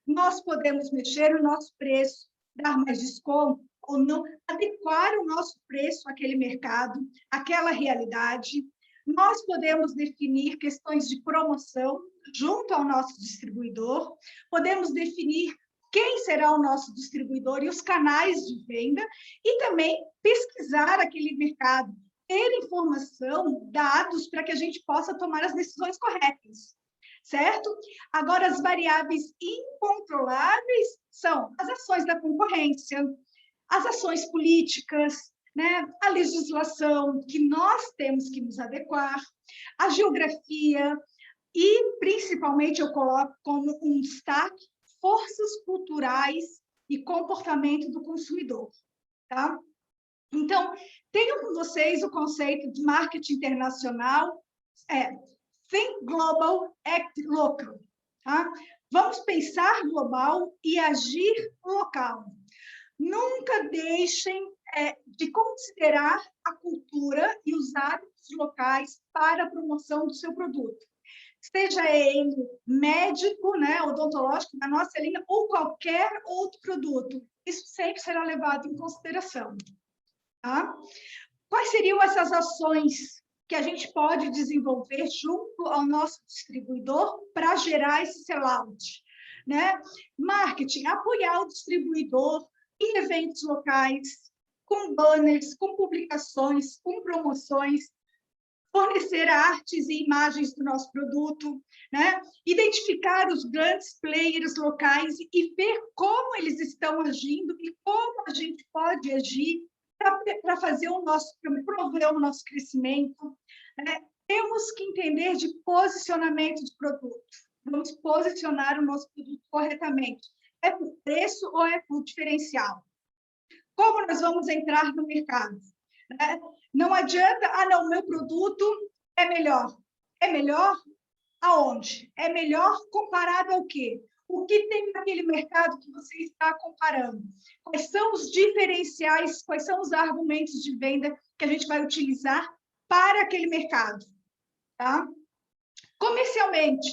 Nós podemos mexer no nosso preço, dar mais desconto ou não, adequar o nosso preço àquele mercado, àquela realidade. Nós podemos definir questões de promoção junto ao nosso distribuidor, podemos definir quem será o nosso distribuidor e os canais de venda, e também pesquisar aquele mercado, ter informação, dados, para que a gente possa tomar as decisões corretas, certo? Agora, as variáveis incontroláveis são as ações da concorrência, as ações políticas, né? A legislação, que nós temos que nos adequar, a geografia e, principalmente, eu coloco como um destaque, forças culturais e comportamento do consumidor, tá? Então, tenho com vocês o conceito de marketing internacional, Think Global, Act Local. Tá? Vamos pensar global e agir local. Nunca deixem de considerar a cultura e os hábitos locais para a promoção do seu produto. Seja ele médico, né, odontológico, na nossa linha, ou qualquer outro produto. Isso sempre será levado em consideração. Tá? Quais seriam essas ações que a gente pode desenvolver junto ao nosso distribuidor para gerar esse sell-out? Né? Marketing, apoiar o distribuidor em eventos locais, com banners, com publicações, com promoções, fornecer artes e imagens do nosso produto, né? Identificar os grandes players locais e ver como eles estão agindo e como a gente pode agir para fazer promover o nosso crescimento. Né? Temos que entender de posicionamento de produto. Vamos posicionar o nosso produto corretamente. É por preço ou é por diferencial? Como nós vamos entrar no mercado? Né? Não adianta, não, meu produto é melhor. É melhor aonde? É melhor comparado ao quê? O que tem naquele mercado que você está comparando? Quais são os diferenciais, quais são os argumentos de venda que a gente vai utilizar para aquele mercado? Tá? Comercialmente,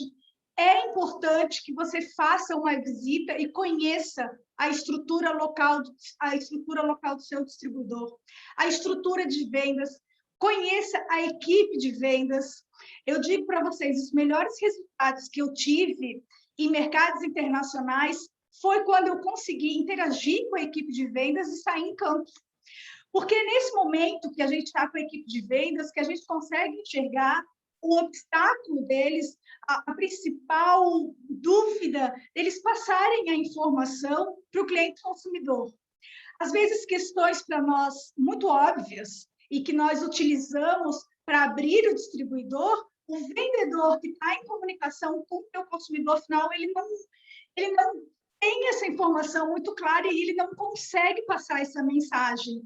é importante que você faça uma visita e conheça a estrutura local do seu distribuidor, a estrutura de vendas, conheça a equipe de vendas. Eu digo para vocês, os melhores resultados que eu tive em mercados internacionais foi quando eu consegui interagir com a equipe de vendas e sair em campo. Porque é nesse momento que a gente está com a equipe de vendas que a gente consegue enxergar o obstáculo deles, a principal dúvida deles passarem a informação para o cliente consumidor. Às vezes, questões para nós muito óbvias e que nós utilizamos para abrir o distribuidor, o vendedor que está em comunicação com o consumidor final, ele não tem essa informação muito clara e ele não consegue passar essa mensagem.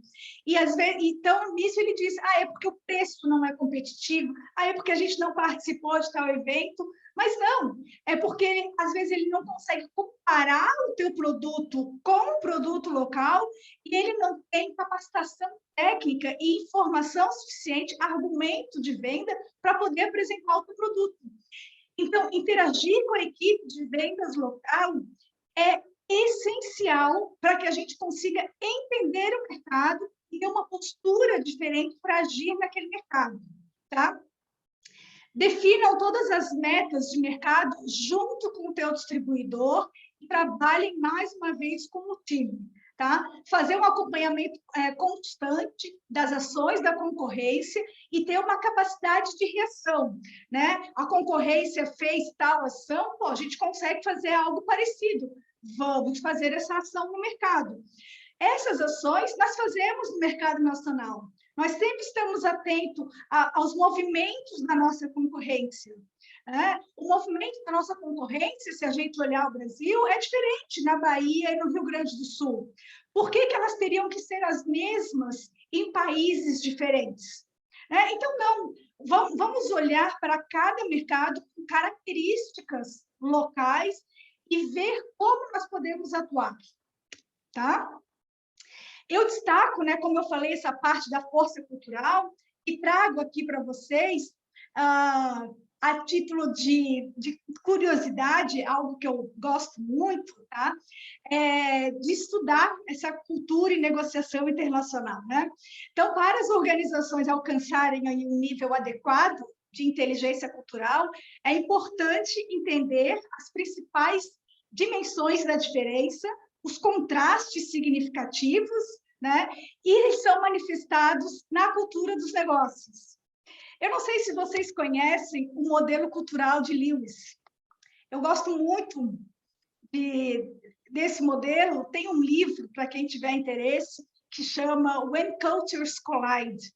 E às vezes, então, nisso ele diz, é porque o preço não é competitivo, é porque a gente não participou de tal evento, mas não, é porque às vezes ele não consegue comparar o teu produto com o produto local e ele não tem capacitação técnica e informação suficiente, argumento de venda para poder apresentar o teu produto. Então, interagir com a equipe de vendas local é essencial para que a gente consiga entender o mercado e ter uma postura diferente para agir naquele mercado, tá? Definam todas as metas de mercado junto com o teu distribuidor e trabalhem mais uma vez como time. tá? Fazer um acompanhamento constante das ações da concorrência e ter uma capacidade de reação, né? A concorrência fez tal ação, pô, a gente consegue fazer algo parecido. Vamos fazer essa ação no mercado. Essas ações nós fazemos no mercado nacional. Nós sempre estamos atentos aos movimentos da nossa concorrência. O movimento da nossa concorrência, se a gente olhar o Brasil, é diferente na Bahia e no Rio Grande do Sul. Por que elas teriam que ser as mesmas em países diferentes? Então, não, vamos olhar para cada mercado com características locais e ver como nós podemos atuar. Tá? Eu destaco, né, como eu falei, essa parte da força cultural e trago aqui para vocês, a título de curiosidade, algo que eu gosto muito, tá? De estudar essa cultura e negociação internacional, né? Então, para as organizações alcançarem aí um nível adequado de inteligência cultural, é importante entender as principais dimensões da diferença, os contrastes significativos, né? E eles são manifestados na cultura dos negócios. Eu não sei se vocês conhecem o modelo cultural de Lewis. Eu gosto muito desse modelo. Tem um livro, para quem tiver interesse, que chama When Cultures Collide,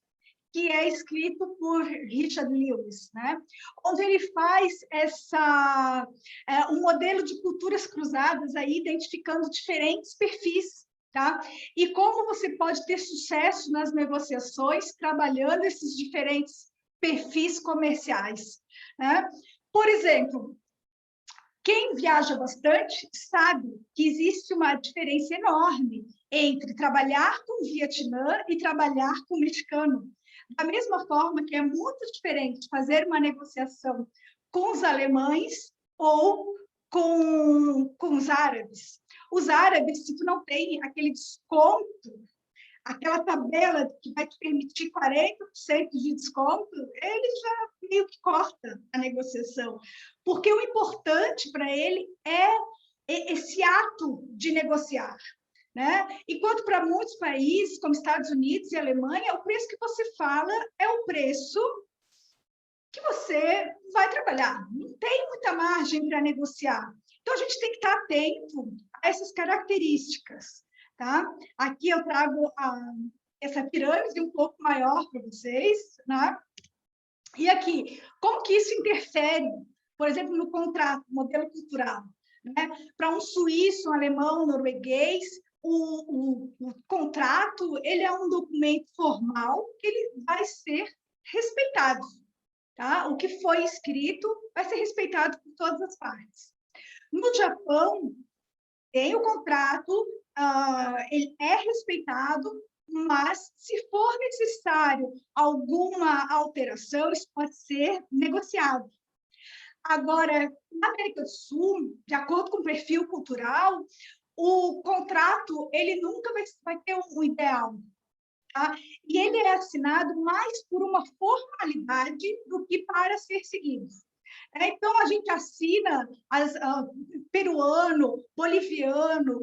que é escrito por Richard Lewis, né? Onde ele faz um modelo de culturas cruzadas, aí, identificando diferentes perfis, tá? E como você pode ter sucesso nas negociações trabalhando esses diferentes perfis comerciais, né? Por exemplo, quem viaja bastante sabe que existe uma diferença enorme entre trabalhar com Vietnã e trabalhar com mexicano. Da mesma forma que é muito diferente fazer uma negociação com os alemães ou com os árabes. Os árabes, se tu não tem aquele desconto, aquela tabela que vai te permitir 40% de desconto, ele já meio que corta a negociação. Porque o importante para ele é esse ato de negociar, né? Enquanto para muitos países, como Estados Unidos e Alemanha, o preço que você fala é o preço que você vai trabalhar. Não tem muita margem para negociar. Então, a gente tem que estar atento a essas características. Tá? Aqui eu trago essa pirâmide um pouco maior para vocês. Né? E aqui, como que isso interfere, por exemplo, no contrato, modelo cultural? Né? Para um suíço, um alemão, um norueguês, o contrato ele é um documento formal que ele vai ser respeitado. Tá? O que foi escrito vai ser respeitado por todas as partes. No Japão, tem o contrato, ele é respeitado, mas se for necessário alguma alteração, isso pode ser negociado. Agora, na América do Sul, de acordo com o perfil cultural, o contrato ele nunca vai ter um ideal. Tá? E ele é assinado mais por uma formalidade do que para ser seguido. Então, a gente assina peruano, boliviano,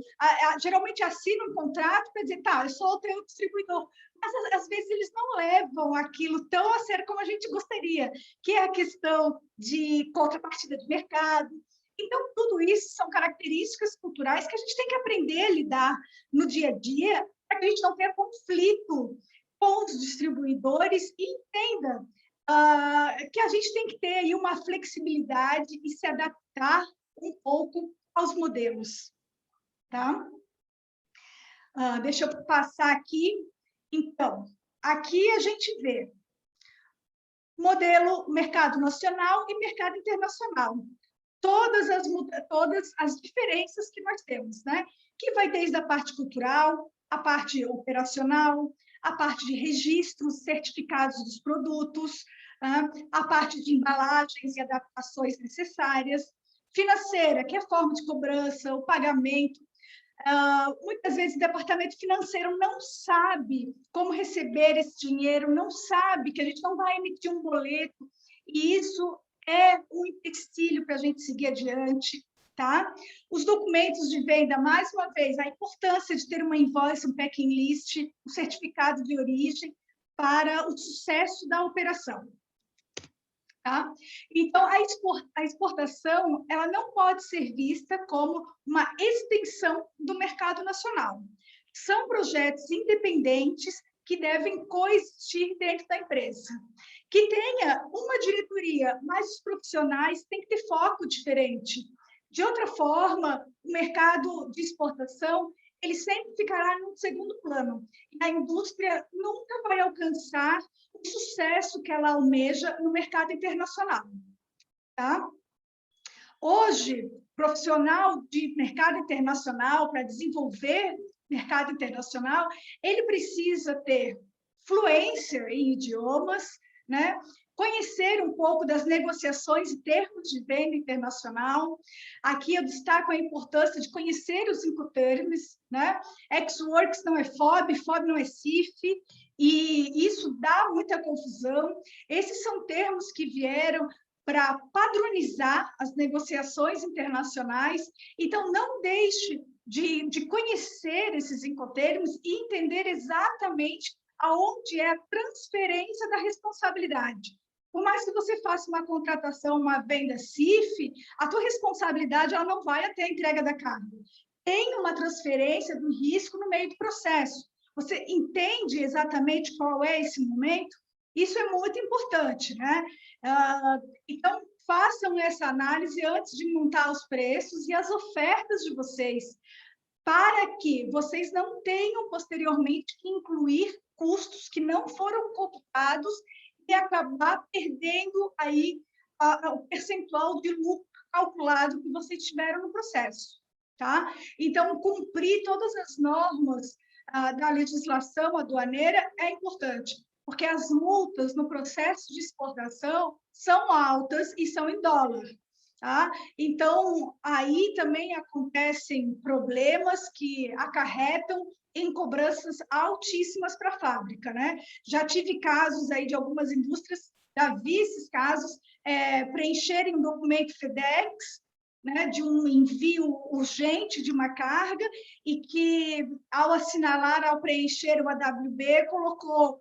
geralmente assina um contrato para dizer, tá, eu sou o teu distribuidor. Mas, às vezes, eles não levam aquilo tão a sério como a gente gostaria, que é a questão de contrapartida de mercado. Então, tudo isso são características culturais que a gente tem que aprender a lidar no dia a dia, para que a gente não tenha conflito com os distribuidores e entenda que a gente tem que ter aí uma flexibilidade e se adaptar um pouco aos modelos. Tá? Deixa eu passar aqui. Então, aqui a gente vê modelo mercado nacional e mercado internacional. Todas as diferenças que nós temos, né? Que vai desde a parte cultural, a parte operacional, a parte de registros, certificados dos produtos, a parte de embalagens e adaptações necessárias, financeira, que é a forma de cobrança, o pagamento. Muitas vezes o departamento financeiro não sabe como receber esse dinheiro, não sabe que a gente não vai emitir um boleto, e isso é um empecilho para a gente seguir adiante. tá? Os documentos de venda, mais uma vez, a importância de ter uma invoice, um packing list, um certificado de origem para o sucesso da operação. Tá? Então, a exportação ela não pode ser vista como uma extensão do mercado nacional. São projetos independentes que devem coexistir dentro da empresa. Que tenha uma diretoria, mas os profissionais têm que ter foco diferente. De outra forma, o mercado de exportação ele sempre ficará no segundo plano. E a indústria nunca vai alcançar o sucesso que ela almeja no mercado internacional. Tá? Hoje, profissional de mercado internacional, para desenvolver mercado internacional, ele precisa ter fluência em idiomas, né? Conhecer um pouco das negociações e termos de venda internacional. Aqui eu destaco a importância de conhecer os incoterms, né? Ex-Works não é FOB, FOB não é CIF, e isso dá muita confusão. Esses são termos que vieram para padronizar as negociações internacionais. Então, não deixe de conhecer esses incoterms e entender exatamente aonde é a transferência da responsabilidade. Por mais que você faça uma contratação, uma venda CIF, a tua responsabilidade ela não vai até a entrega da carga. Tem uma transferência do risco no meio do processo. Você entende exatamente qual é esse momento? Isso é muito importante, né? Então, façam essa análise antes de montar os preços e as ofertas de vocês, para que vocês não tenham posteriormente que incluir custos que não foram computados e acabar perdendo aí o percentual de lucro calculado que vocês tiveram no processo, tá? Então, cumprir todas as normas da legislação aduaneira é importante, porque as multas no processo de exportação são altas e são em dólar. Tá? Então, aí também acontecem problemas que acarretam em cobranças altíssimas para a fábrica, né? Já tive casos aí de algumas indústrias, já vi esses casos, preencherem um documento FedEx, né, de um envio urgente de uma carga, e que, ao assinalar, ao preencher o AWB, colocou,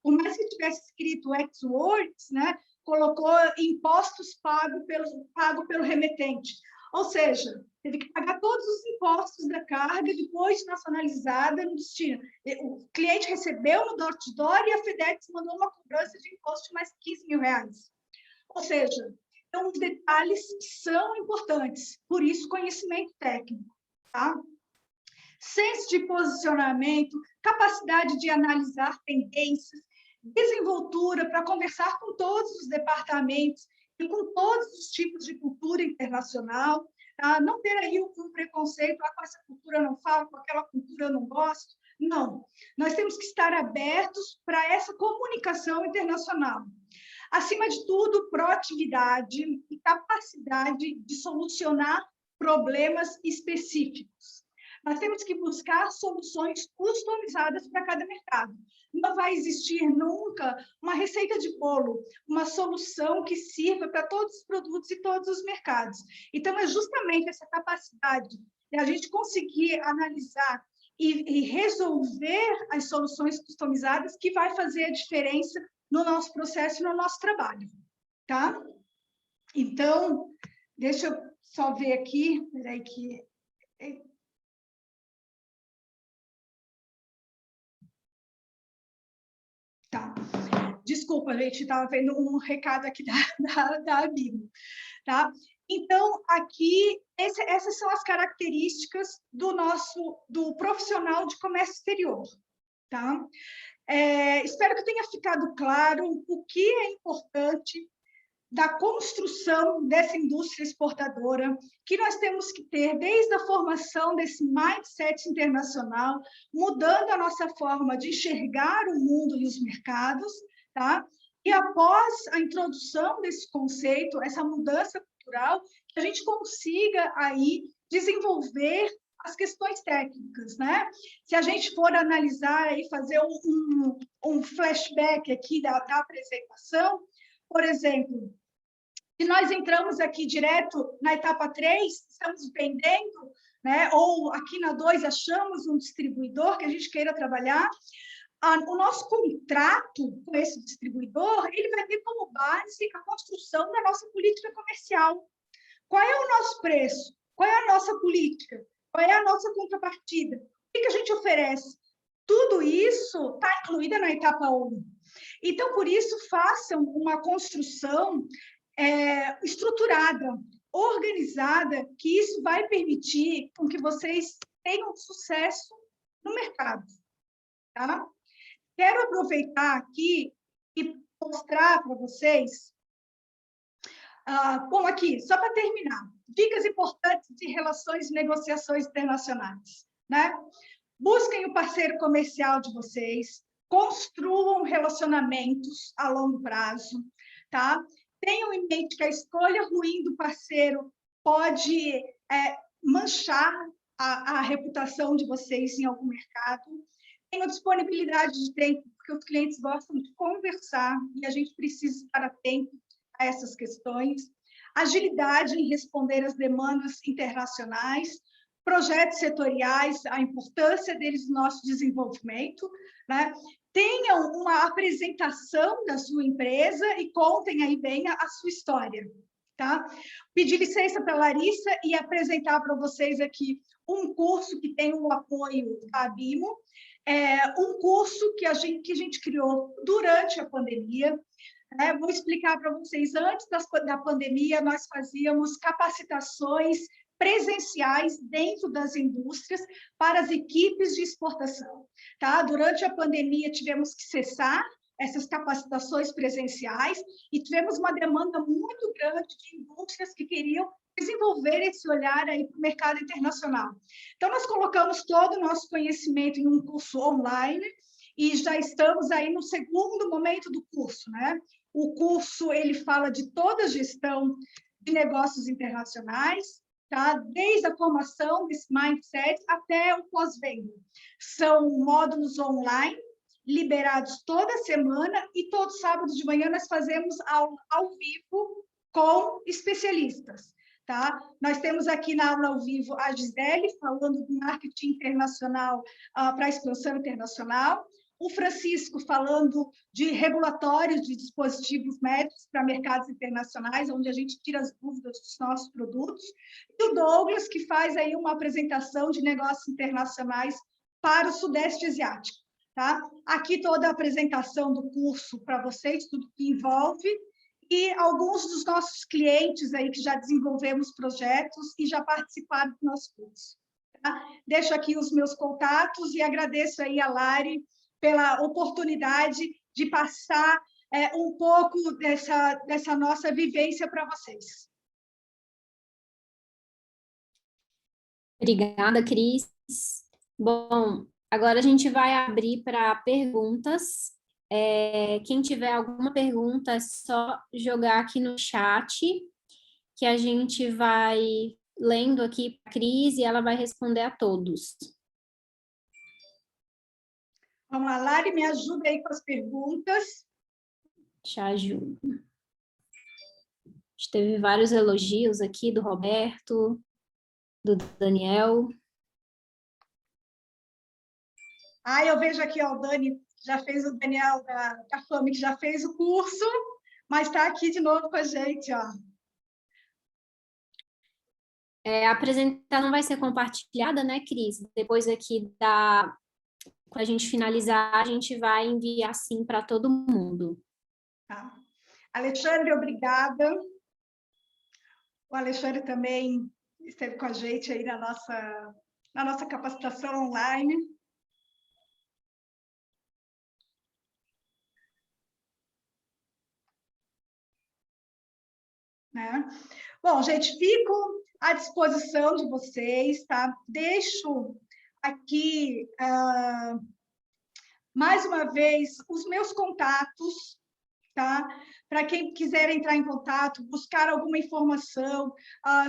por mais que tivesse escrito ex-works, né, colocou impostos pago pelo remetente. Ou seja, teve que pagar todos os impostos da carga depois de nacionalizada no destino. O cliente recebeu no door-to-door e a FedEx mandou uma cobrança de imposto de mais R$15.000. Ou seja, então, os detalhes são importantes, por isso, conhecimento técnico. Tá? Senso de posicionamento, capacidade de analisar tendências, desenvoltura para conversar com todos os departamentos e com todos os tipos de cultura internacional, tá? Não ter aí um preconceito, com essa cultura eu não falo, com aquela cultura eu não gosto. Não, nós temos que estar abertos para essa comunicação internacional. Acima de tudo, proatividade e capacidade de solucionar problemas específicos. Nós temos que buscar soluções customizadas para cada mercado. Não vai existir nunca uma receita de bolo, uma solução que sirva para todos os produtos e todos os mercados. Então, é justamente essa capacidade de a gente conseguir analisar e resolver as soluções customizadas que vai fazer a diferença no nosso processo e no nosso trabalho, tá? Então, deixa eu só ver aqui, peraí que... Tá. Desculpa, gente, estava vendo um recado aqui da Abimo, tá? Então, aqui, essas são as características do profissional de comércio exterior, tá? Espero que tenha ficado claro o que é importante da construção dessa indústria exportadora, que nós temos que ter desde a formação desse mindset internacional, mudando a nossa forma de enxergar o mundo e os mercados, tá? E após a introdução desse conceito, essa mudança cultural, que a gente consiga aí desenvolver as questões técnicas, né? Se a gente for analisar e fazer um flashback aqui da apresentação, por exemplo, E nós entramos aqui direto na etapa 3, estamos vendendo, né? Ou aqui na 2 achamos um distribuidor que a gente queira trabalhar. O nosso contrato com esse distribuidor, ele vai ter como base a construção da nossa política comercial. Qual é o nosso preço? Qual é a nossa política? Qual é a nossa contrapartida? O que a gente oferece? Tudo isso está incluído na etapa 1. Então, por isso, façam uma construção estruturada, organizada, que isso vai permitir com que vocês tenham sucesso no mercado. Tá? Quero aproveitar aqui e mostrar para vocês, bom, aqui, só para terminar, dicas importantes de relações e negociações internacionais, né? Busquem o parceiro comercial de vocês, construam relacionamentos a longo prazo, tá? Tenham em mente que a escolha ruim do parceiro pode manchar a reputação de vocês em algum mercado. Tenham disponibilidade de tempo, porque os clientes gostam de conversar e a gente precisa estar atento a essas questões. Agilidade em responder às demandas internacionais, projetos setoriais, a importância deles no nosso desenvolvimento, né? Tenham uma apresentação da sua empresa e contem aí bem a sua história, tá? Pedir licença para a Larissa e apresentar para vocês aqui um curso que tem o apoio da Abimo, um curso que a gente criou durante a pandemia. Vou explicar para vocês, antes da pandemia, nós fazíamos capacitações presenciais dentro das indústrias para as equipes de exportação. Tá? Durante a pandemia, tivemos que cessar essas capacitações presenciais e tivemos uma demanda muito grande de indústrias que queriam desenvolver esse olhar aí para o mercado internacional. Então, nós colocamos todo o nosso conhecimento em um curso online e já estamos aí no segundo momento do curso, né? O curso, ele fala de toda a gestão de negócios internacionais, tá? Desde a formação desse mindset até o pós-venda. São módulos online, liberados toda semana, e todo sábado de manhã nós fazemos ao vivo com especialistas. Tá? Nós temos aqui na aula ao vivo a Gisele, falando do marketing internacional para a expansão internacional, o Francisco falando de regulatórios de dispositivos médicos para mercados internacionais, onde a gente tira as dúvidas dos nossos produtos, e o Douglas, que faz aí uma apresentação de negócios internacionais para o Sudeste Asiático. Tá? Aqui toda a apresentação do curso para vocês, tudo que envolve, e alguns dos nossos clientes aí que já desenvolvemos projetos e já participaram do nosso curso. Tá? Deixo aqui os meus contatos e agradeço aí a Lari pela oportunidade de passar um pouco dessa nossa vivência para vocês. Obrigada, Cris. Bom, agora a gente vai abrir para perguntas. Quem tiver alguma pergunta, é só jogar aqui no chat, que a gente vai lendo aqui para a Cris e ela vai responder a todos. Vamos lá, Lari, me ajuda aí com as perguntas. Te ajudo. A gente teve vários elogios aqui do Roberto, do Daniel. Eu vejo aqui, ó, o Dani já fez, o Daniel da FAME, que já fez o curso, mas está aqui de novo com a gente, ó. A apresentação vai ser compartilhada, né, Cris? Depois aqui quando a gente finalizar, a gente vai enviar, sim, para todo mundo. Tá. Alexandre, obrigada. O Alexandre também esteve com a gente aí na nossa capacitação online. Né? Bom, gente, fico à disposição de vocês, tá? Deixo aqui, mais uma vez, os meus contatos, tá? Para quem quiser entrar em contato, buscar alguma informação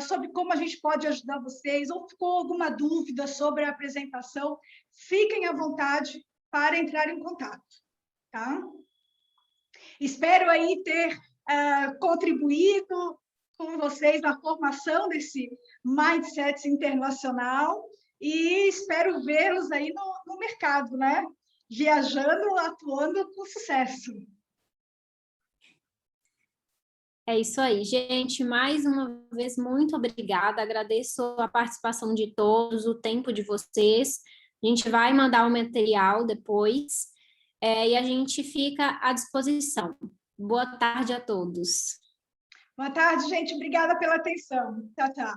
sobre como a gente pode ajudar vocês, ou ficou alguma dúvida sobre a apresentação, fiquem à vontade para entrar em contato, tá? Espero aí ter contribuído com vocês na formação desse mindset internacional e espero vê-los aí no mercado, né? Viajando, atuando com sucesso. É isso aí, gente. Mais uma vez, muito obrigada. Agradeço a participação de todos, o tempo de vocês. A gente vai mandar o material depois, e a gente fica à disposição. Boa tarde a todos. Boa tarde, gente. Obrigada pela atenção. Tchau, tchau.